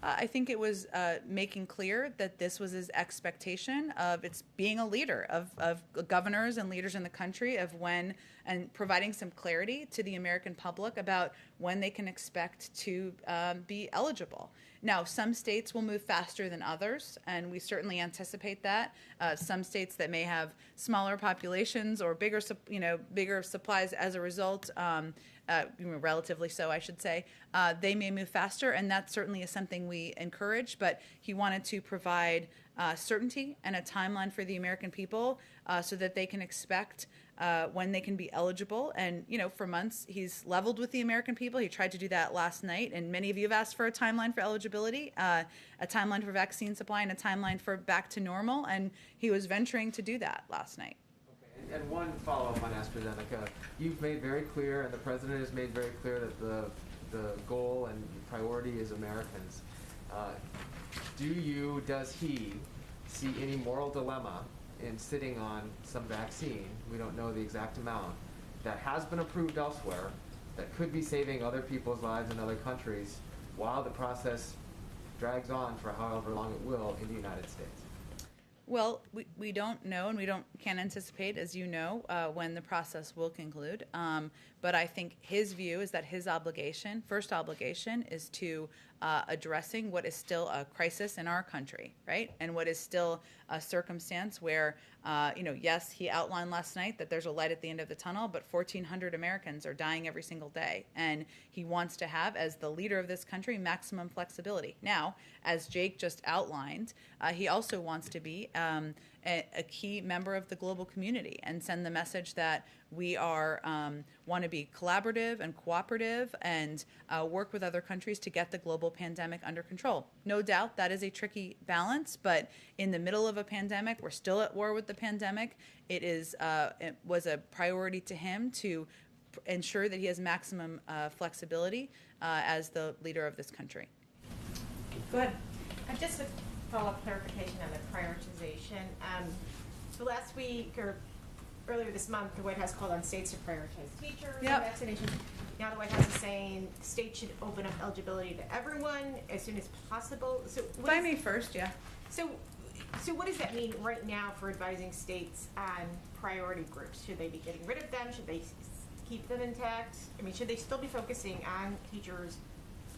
I think it was making clear that this was his expectation of its being a leader of governors and leaders in the country of when, and providing some clarity to the American public about when they can expect to be eligible. Now, some states will move faster than others, and we certainly anticipate that. Some states that may have smaller populations or bigger supplies as a result, relatively so, I should say, they may move faster, and that certainly is something we encourage. But he wanted to provide certainty and a timeline for the American people so that they can expect when they can be eligible. And, for months, he's leveled with the American people. He tried to do that last night, and many of you have asked for a timeline for eligibility, a timeline for vaccine supply, and a timeline for back to normal, and he was venturing to do that last night. Okay. And one follow-up on AstraZeneca. You've made very clear, and the president has made very clear, that the goal and priority is Americans. Does he see any moral dilemma in sitting on some vaccine, we don't know the exact amount, that has been approved elsewhere, that could be saving other people's lives in other countries while the process drags on for however long it will in the United States? Well, we don't know, and we can't anticipate, as you know, when the process will conclude. But I think his view is that his first obligation, is to addressing what is still a crisis in our country, right? And what is still a circumstance where, yes, he outlined last night that there's a light at the end of the tunnel, but 1,400 Americans are dying every single day. And he wants to have, as the leader of this country, maximum flexibility. Now, as Jake just outlined, he also wants to be a key member of the global community and send the message that we want to be collaborative and cooperative and work with other countries to get the global pandemic under control. No doubt that is a tricky balance, but in the middle of a pandemic, we're still at war with the pandemic. It was a priority to him to ensure that he has maximum flexibility as the leader of this country. Go ahead. Just a follow-up clarification on the prioritization. So last week, or earlier this month, the White House called on states to prioritize teachers and vaccinations. Now the White House is saying states should open up eligibility to everyone as soon as possible. So by May 1st, yeah. So what does that mean right now for advising states on priority groups? Should they be getting rid of them? Should they keep them intact? I mean, should they still be focusing on teachers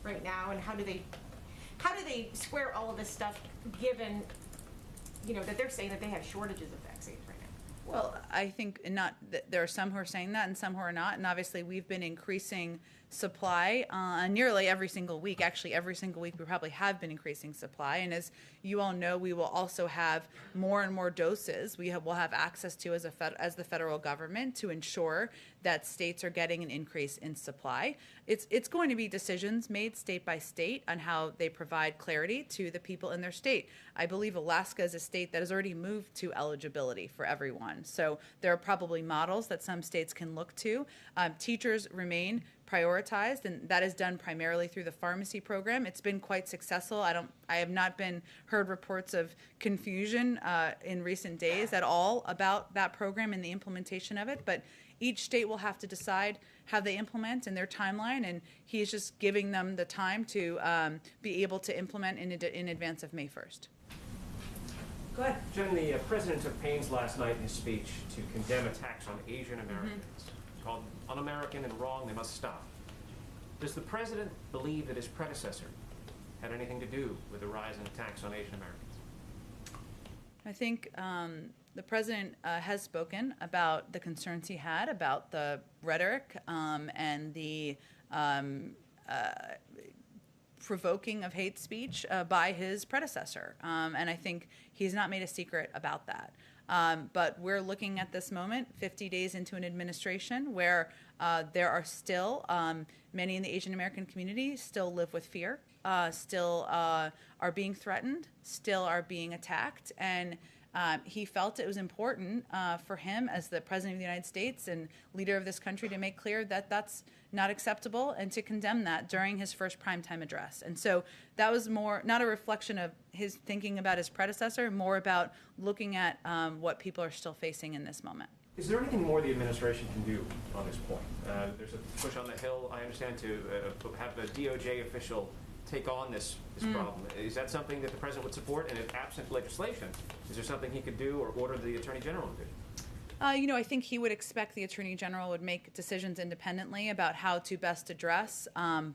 right now? And how do they square all of this stuff, given that they're saying that they have shortages of vaccines right now? Well, I think there are some who are saying that and some who are not, and obviously we've been increasing supply nearly every single week. Actually, every single week we probably have been increasing supply, and as you all know, we will also have more and more doses we'll have access to as the federal government to ensure that states are getting an increase in supply. It's going to be decisions made state by state on how they provide clarity to the people in their state. I believe Alaska is a state that has already moved to eligibility for everyone. So there are probably models that some states can look to. Teachers remain prioritized, and that is done primarily through the pharmacy program. It's been quite successful. I have not heard reports of confusion in recent days at all about that program and the implementation of it, but each state will have to decide how they implement and their timeline, and he is just giving them the time to be able to implement in advance of May 1st. Go ahead. Jen, the president took pains last night in his speech to condemn attacks on Asian Americans. Called un-American and wrong, they must stop. Does the president believe that his predecessor had anything to do with the rise in attacks on Asian Americans? I think the president has spoken about the concerns he had about the rhetoric and the provoking of hate speech by his predecessor. And I think he's not made a secret about that. But we're looking at this moment, 50 days into an administration, where there are still, many in the Asian American community still live with fear, still are being threatened, still are being attacked. And he felt it was important for him as the President of the United States and leader of this country to make clear that that's not acceptable and to condemn that during his first primetime address. And so that was more, not a reflection of his thinking about his predecessor, more about looking at what people are still facing in this moment. Is there anything more the administration can do on this point? There's a push on the Hill, I understand, to have a DOJ official take on this problem. Is that something that the president would support? And if absent legislation, is there something he could do or order the Attorney General to do? I think he would expect the Attorney General would make decisions independently about how to best address. And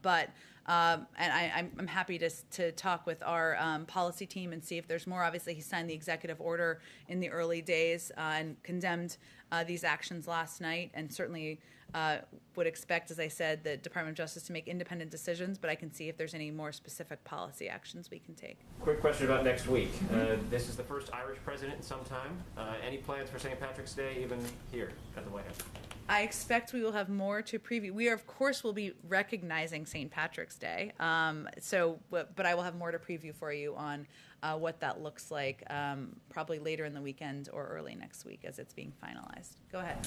I'm happy to talk with our policy team and see if there's more. Obviously, he signed the executive order in the early days and condemned these actions last night, and certainly would expect, as I said, the Department of Justice to make independent decisions, but I can see if there's any more specific policy actions we can take. Quick question about next week. This is the first Irish president in some time. Any plans for St. Patrick's Day, even here at the White House? I expect we will have more to preview. We, of course, will be recognizing St. Patrick's Day, but I will have more to preview for you on what that looks like probably later in the weekend or early next week as it's being finalized. Go ahead.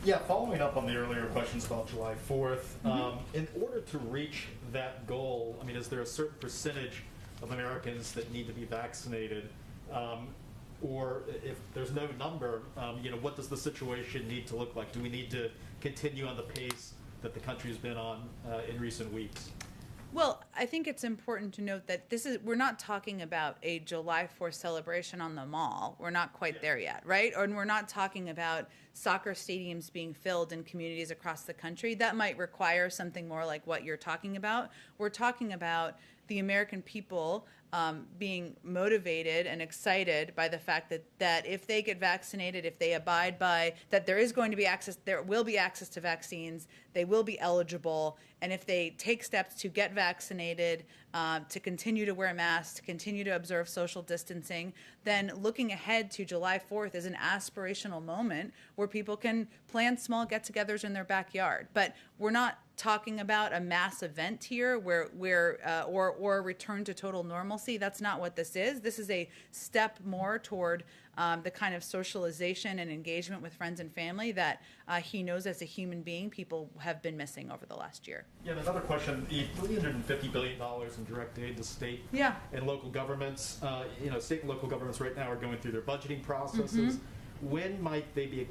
Yeah, following up on the earlier questions about July 4th, in order to reach that goal, I mean, is there a certain percentage of Americans that need to be vaccinated? Or if there's no number, what does the situation need to look like? Do we need to continue on the pace that the country has been on in recent weeks? Well, I think it's important to note that we're not talking about a July 4th celebration on the mall. We're not quite there yet, right? And we're not talking about soccer stadiums being filled in communities across the country. That might require something more like what you're talking about. We're talking about the American people being motivated and excited by the fact that if they get vaccinated, if they abide by that there will be access to vaccines, they will be eligible, and if they take steps to get vaccinated, to continue to wear masks, to continue to observe social distancing, then looking ahead to July 4th is an aspirational moment where people can plan small get-togethers in their backyard. But we're not talking about a mass event here or a return to total normalcy. That's not what this is. This is a step more toward the kind of socialization and engagement with friends and family that he knows as a human being people have been missing over the last year. Yeah, and another question, the $350 billion in direct aid to state and local governments. State and local governments right now are going through their budgeting processes. When might they be,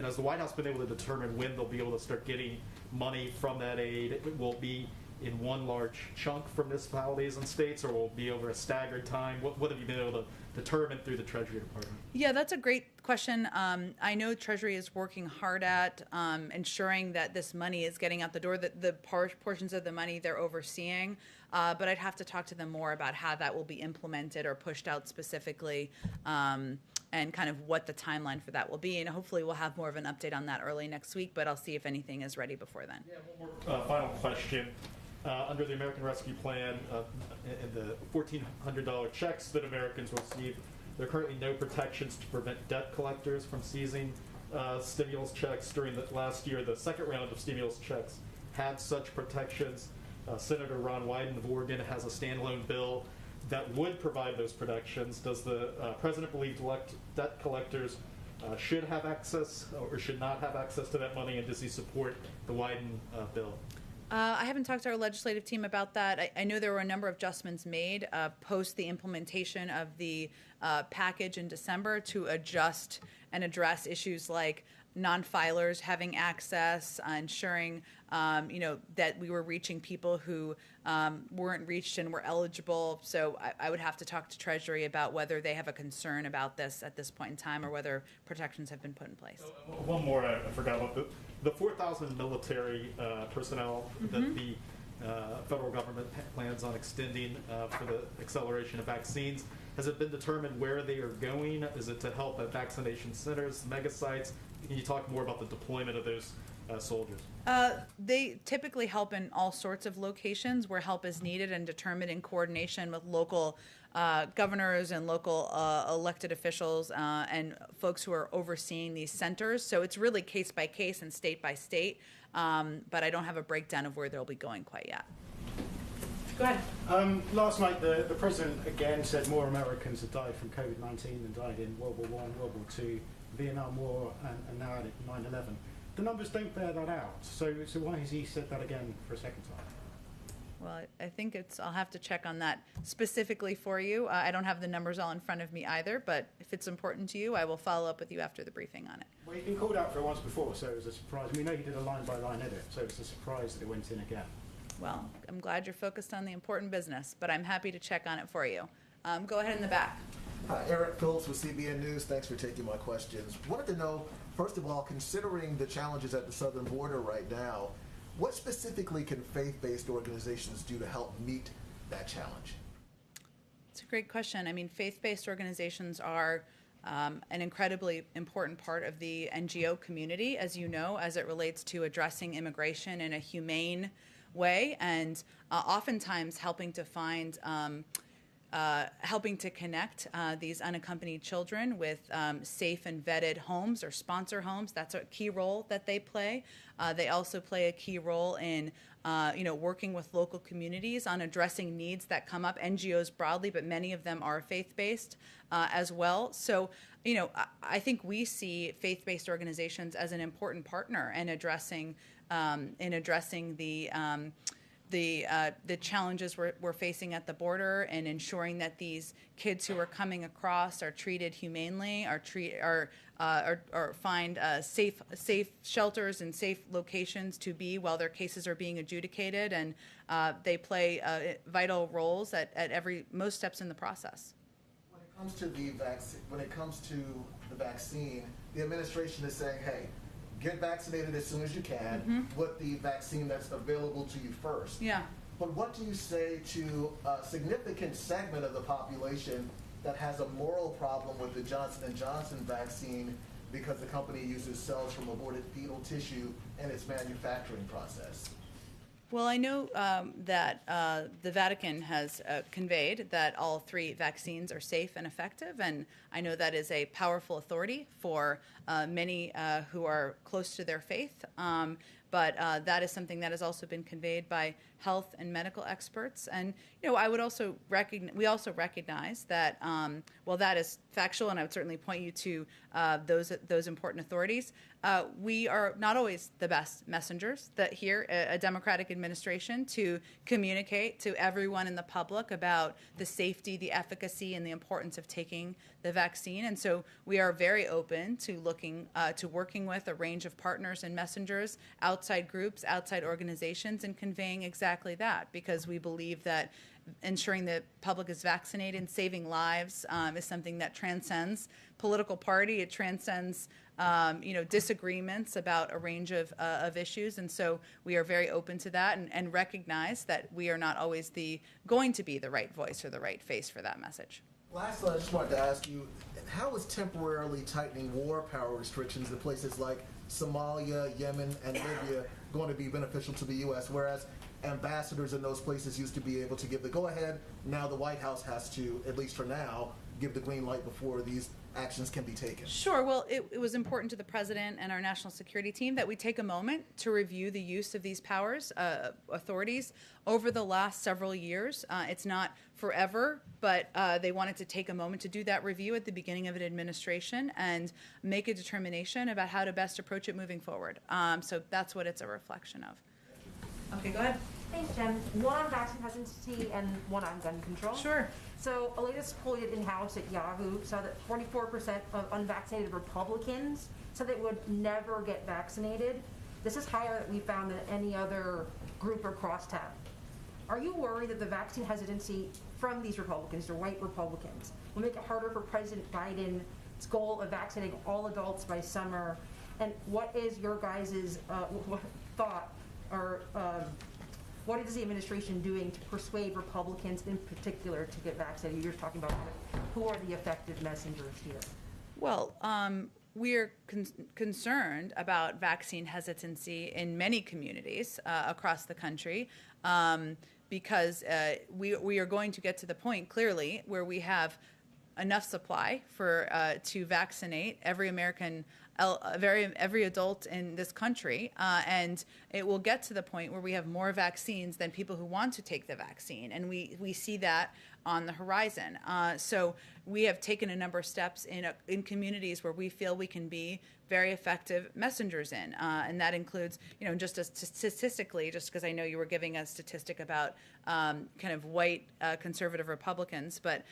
has the White House been able to determine when they'll be able to start getting money from that aid? Will it be in one large chunk from municipalities and states, or will it be over a staggered time? What have you been able to determine through the Treasury Department? Yeah, that's a great question. I know Treasury is working hard at ensuring that this money is getting out the door, the portions of the money they're overseeing. But I'd have to talk to them more about how that will be implemented or pushed out specifically, and kind of what the timeline for that will be. And hopefully we'll have more of an update on that early next week, but I'll see if anything is ready before then. Yeah, one more final question. Under the American Rescue Plan and the $1,400 checks that Americans receive, there are currently no protections to prevent debt collectors from seizing stimulus checks. During the last year, the second round of stimulus checks had such protections. Senator Ron Wyden of Oregon has a standalone bill that would provide those protections. Does the president believe debt collectors should have access or should not have access to that money, and does he support the Wyden bill? I haven't talked to our legislative team about that. I know there were a number of adjustments made post the implementation of the package in December to adjust and address issues like non-filers having access, ensuring that we were reaching people who weren't reached and were eligible. So I would have to talk to Treasury about whether they have a concern about this at this point in time or whether protections have been put in place. One more I forgot about the 4,000 military personnel that the federal government plans on extending for the acceleration of vaccines. Has it been determined where they are going? Is it to help at vaccination centers, mega sites? Can you talk more about the deployment of those soldiers? They typically help in all sorts of locations where help is needed and determined in coordination with local governors and local elected officials and folks who are overseeing these centers. So it's really case by case and state by state, but I don't have a breakdown of where they'll be going quite yet. Go ahead. Last night, the president again said more Americans have died from COVID-19 than died in World War I, World War II, Vietnam War, and now at 9/11. The numbers don't bear that out. So why has he said that again for a second time? Well, I think I'll have to check on that specifically for you. I don't have the numbers all in front of me either, but if it's important to you, I will follow up with you after the briefing on it. Well, you've been called out for it once before, so it was a surprise. We know he did a line-by-line edit, so it's a surprise that it went in again. Well, I'm glad you're focused on the important business, but I'm happy to check on it for you. Go ahead in the back. Hi, Eric Phillips with CBN News. Thanks for taking my questions. Wanted to know, first of all, considering the challenges at the southern border right now, what specifically can faith-based organizations do to help meet that challenge? It's a great question. I mean, faith-based organizations are an incredibly important part of the NGO community, as you know, as it relates to addressing immigration in a humane way, and oftentimes helping to find, helping to connect these unaccompanied children with safe and vetted homes or sponsor homes. That's a key role that they play. They also play a key role in working with local communities on addressing needs that come up, NGOs broadly, but many of them are faith-based as well. So, I think we see faith-based organizations as an important partner in addressing the challenges we're facing at the border and ensuring that these kids who are coming across are treated humanely, or find safe shelters and safe locations to be while their cases are being adjudicated, and they play vital roles at most steps in the process. When it comes to the vaccine, the administration is saying, hey, get vaccinated as soon as you can with the vaccine that's available to you first. Yeah. But what do you say to a significant segment of the population that has a moral problem with the Johnson & Johnson vaccine because the company uses cells from aborted fetal tissue in its manufacturing process? Well, I know that the Vatican has conveyed that all 3 vaccines are safe and effective, and I know that is a powerful authority for many who are close to their faith. But that is something that has also been conveyed by health and medical experts. And I would also we also recognize that while that is factual, and I would certainly point you to those important authorities, we are not always the best messengers that here a Democratic administration to communicate to everyone in the public about the safety, the efficacy, and the importance of taking the vaccine. And so we are very open to looking to working with a range of partners and messengers, outside groups, outside organizations, and conveying exactly that, because we believe that ensuring the public is vaccinated and saving lives is something that transcends political party. It transcends disagreements about a range of issues, and so we are very open to that and recognize that we are not always going to be the right voice or the right face for that message. Lastly, I just wanted to ask you, how is temporarily tightening war power restrictions in places like Somalia, Yemen, and Libya going to be beneficial to the U.S., whereas ambassadors in those places used to be able to give the go-ahead? Now the White House has to, at least for now, give the green light before these actions can be taken. Sure. Well, it was important to the president and our national security team that we take a moment to review the use of these powers, authorities, over the last several years. It's not forever, but they wanted to take a moment to do that review at the beginning of an administration and make a determination about how to best approach it moving forward. So that's what it's a reflection of. Okay, go ahead. Thanks, Jen. One on vaccine hesitancy and one on gun control. Sure. So a latest poll we did in-house at Yahoo saw that 44% of unvaccinated Republicans said they would never get vaccinated. This is higher than we found than any other group or crosstab. Are you worried that the vaccine hesitancy from these Republicans, the white Republicans, will make it harder for President Biden's goal of vaccinating all adults by summer? And what is your guys' thought, or what is the administration doing to persuade Republicans in particular to get vaccinated? You're talking about who are the effective messengers here. Well, we're concerned about vaccine hesitancy in many communities across the country because we are going to get to the point, clearly, where we have enough supply for to vaccinate every American, every adult in this country, and it will get to the point where we have more vaccines than people who want to take the vaccine, and we see that on the horizon. So we have taken a number of steps in communities where we feel we can be very effective messengers in, and that includes, just statistically, just because I know you were giving a statistic about kind of white conservative Republicans, but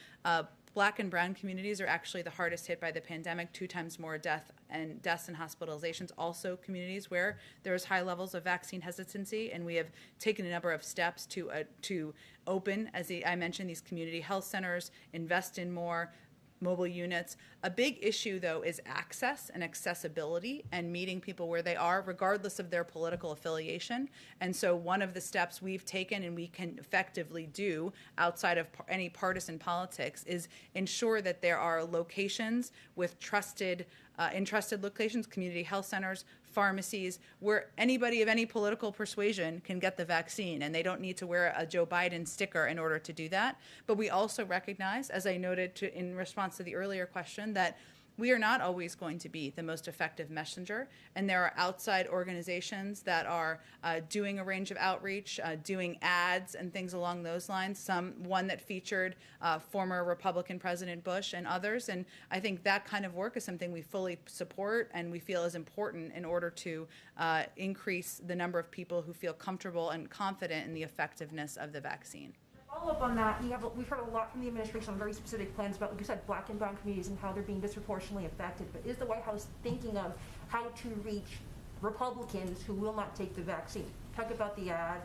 Black and brown communities are actually the hardest hit by the pandemic, 2 times more deaths and hospitalizations. Also communities where there is high levels of vaccine hesitancy, and we have taken a number of steps to open, as I mentioned, these community health centers, invest in more mobile units. A big issue, though, is access and accessibility and meeting people where they are, regardless of their political affiliation. And so one of the steps we've taken and we can effectively do outside of any partisan politics is ensure that there are locations with entrusted locations, community health centers, pharmacies, where anybody of any political persuasion can get the vaccine, and they don't need to wear a Joe Biden sticker in order to do that. But we also recognize, as I noted in response to the earlier question, that we are not always going to be the most effective messenger, and there are outside organizations that are doing a range of outreach, doing ads and things along those lines, one that featured former Republican President Bush and others, and I think that kind of work is something we fully support and we feel is important in order to increase the number of people who feel comfortable and confident in the effectiveness of the vaccine. Follow up on that, we've heard a lot from the administration on very specific plans about, like you said, Black and brown communities and how they're being disproportionately affected. But is the White House thinking of how to reach Republicans who will not take the vaccine? Talk about the ad.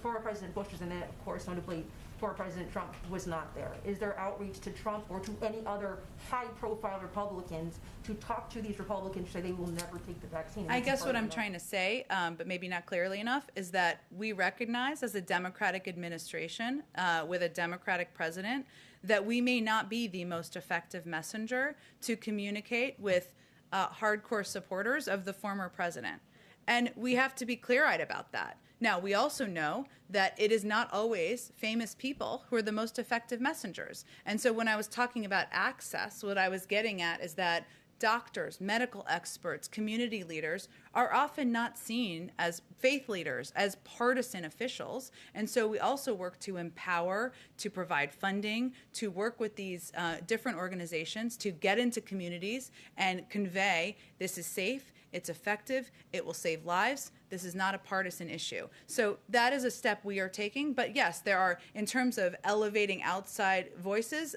Former President Bush was in it, of course, notably former President Trump was not there. Is there outreach to Trump or to any other high-profile Republicans to talk to these Republicans so they will never take the vaccine? I guess what I'm trying to say, but maybe not clearly enough, is that we recognize as a Democratic administration with a Democratic president that we may not be the most effective messenger to communicate with hardcore supporters of the former president. And we have to be clear-eyed about that. Now, we also know that it is not always famous people who are the most effective messengers. And so when I was talking about access, what I was getting at is that doctors, medical experts, community leaders are often not seen as faith leaders, as partisan officials. And so we also work to empower, to provide funding, to work with these different organizations to get into communities and convey this is safe, it's effective, it will save lives. This is not a partisan issue. So that is a step we are taking. But yes, there are, in terms of elevating outside voices,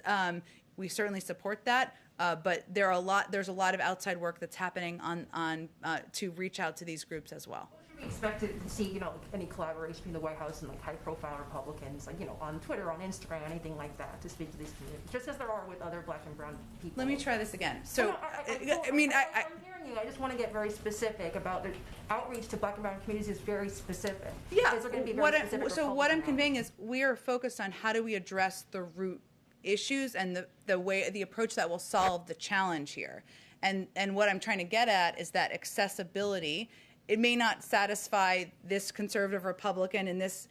we certainly support that. But there's a lot of outside work that's happening on to reach out to these groups as well. What should we expect to see, any collaboration between the White House and high-profile Republicans, on Twitter, on Instagram, anything like that, to speak to these communities, just as there are with other Black and brown people? Let me try this again. So, I'm hearing you. I just want to get very specific about the outreach to Black and brown communities is very specific. Yeah. Is there going to be very specific what I'm conveying is we are focused on how do we address the root issues and the approach that will solve the challenge here. And what I'm trying to get at is that accessibility. It may not satisfy this conservative Republican and this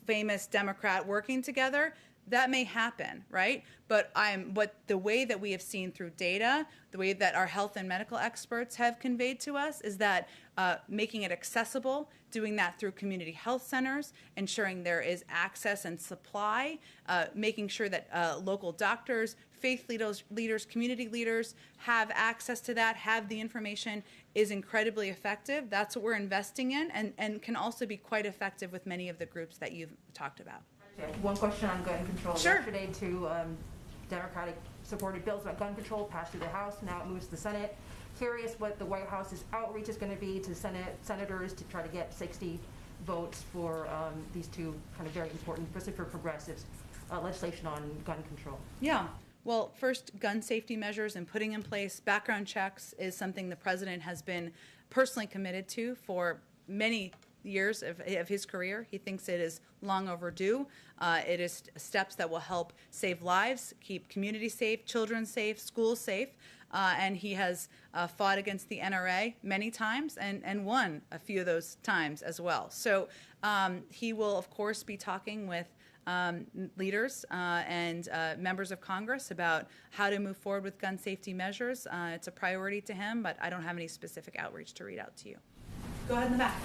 famous Democrat working together. That may happen, right? But the way that we have seen through data, the way that our health and medical experts have conveyed to us is that making it accessible doing that through community health centers, ensuring there is access and supply, making sure that local doctors, faith leaders, community leaders have access to that, have the information, is incredibly effective. That's what we're investing in, and can also be quite effective with many of the groups that you've talked about. One question on gun control. Sure. Yesterday, two Democratic-supported bills about gun control passed through the House. Now it moves to the Senate. Curious what the White House's outreach is going to be to senators to try to get 60 votes for these two kind of very important, especially for progressives, legislation on gun control. Yeah. Well, first, gun safety measures and putting in place background checks is something the president has been personally committed to for many years of his career. He thinks it is long overdue. It is steps that will help save lives, keep communities safe, children safe, schools safe. And he has fought against the NRA many times and won a few of those times as well. So he will, of course, be talking with leaders and members of Congress about how to move forward with gun safety measures. It's a priority to him, but I don't have any specific outreach to read out to you. Go ahead in the back.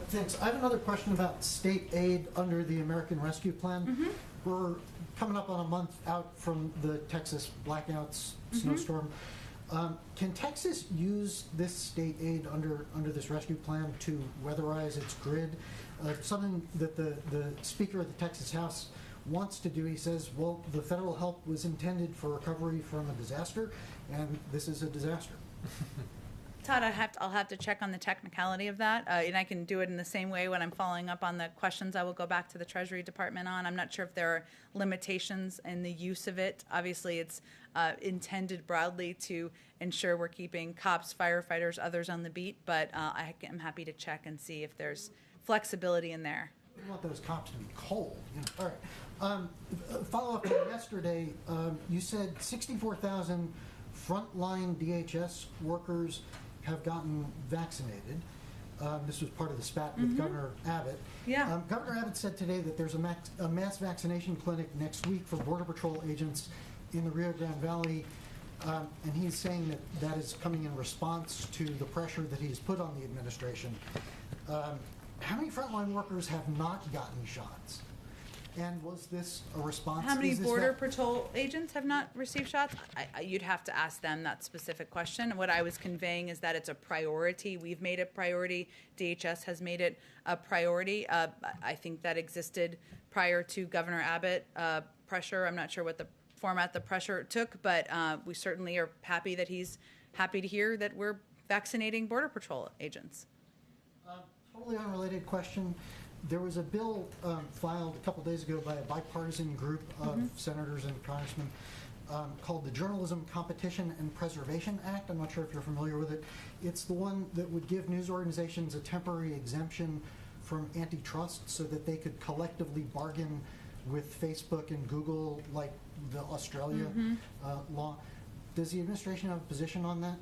Thanks. I have another question about state aid under the American Rescue Plan. Mm-hmm. We're coming up on a month out from the Texas blackouts, snowstorm. Can Texas use this state aid under this rescue plan to weatherize its grid? Something that the Speaker of the Texas House wants to do. He says, well, the federal help was intended for recovery from a disaster, and this is a disaster. Todd, I'll have to check on the technicality of that, and I can do it in the same way when I'm following up on the questions I will go back to the Treasury Department on. I'm not sure if there are limitations in the use of it. Obviously, it's intended broadly to ensure we're keeping cops, firefighters, others on the beat, but I am happy to check and see if there's flexibility in there. We want those cops to be cold. All right. Follow up on yesterday, you said 64,000 frontline DHS workers have gotten vaccinated. This was part of the spat with Governor Abbott. Yeah. Governor Abbott said today that there's a mass vaccination clinic next week for Border Patrol agents in the Rio Grande Valley, and he's saying that is coming in response to the pressure that he's put on the administration. How many frontline workers have not gotten shots? And was this a response? How many Border Patrol agents have not received shots? You'd have to ask them that specific question. What I was conveying is that it's a priority. We've made it a priority. DHS has made it a priority. I think that existed prior to Governor Abbott pressure. I'm not sure what the format the pressure took, but we certainly are happy that he's happy to hear that we're vaccinating Border Patrol agents. Totally unrelated question. There was a bill filed a couple days ago by a bipartisan group of senators and congressmen called the Journalism Competition and Preservation Act. I'm not sure if you're familiar with it. It's the one that would give news organizations a temporary exemption from antitrust so that they could collectively bargain with Facebook and Google like the Australia law. Does the administration have a position on that?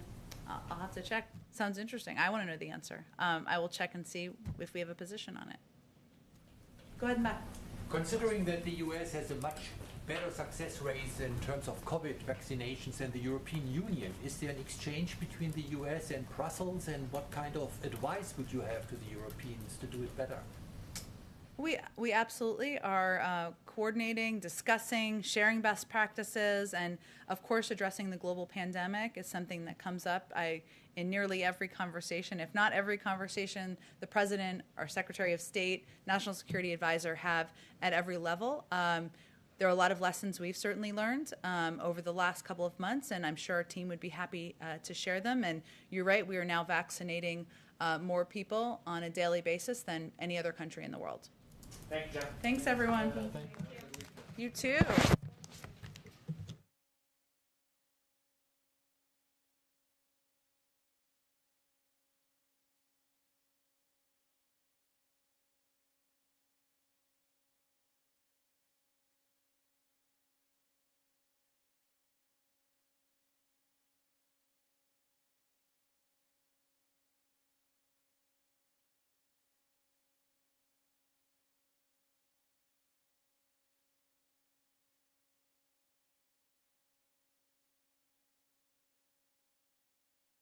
I'll have to check. Sounds interesting. I want to know the answer. I will check and see if we have a position on it. Go ahead, Matt. Considering that the US has a much better success rate in terms of COVID vaccinations than the European Union, is there an exchange between the US and Brussels, and what kind of advice would you have to the Europeans to do it better? We absolutely are coordinating, discussing, sharing best practices, and of course addressing the global pandemic is something that comes up in nearly every conversation, if not every conversation, the President, our Secretary of State, National Security Advisor have at every level. There are a lot of lessons we've certainly learned over the last couple of months, and I'm sure our team would be happy to share them. And you're right, we are now vaccinating more people on a daily basis than any other country in the world. Thank you, John. Thanks, everyone. Thank you. You too.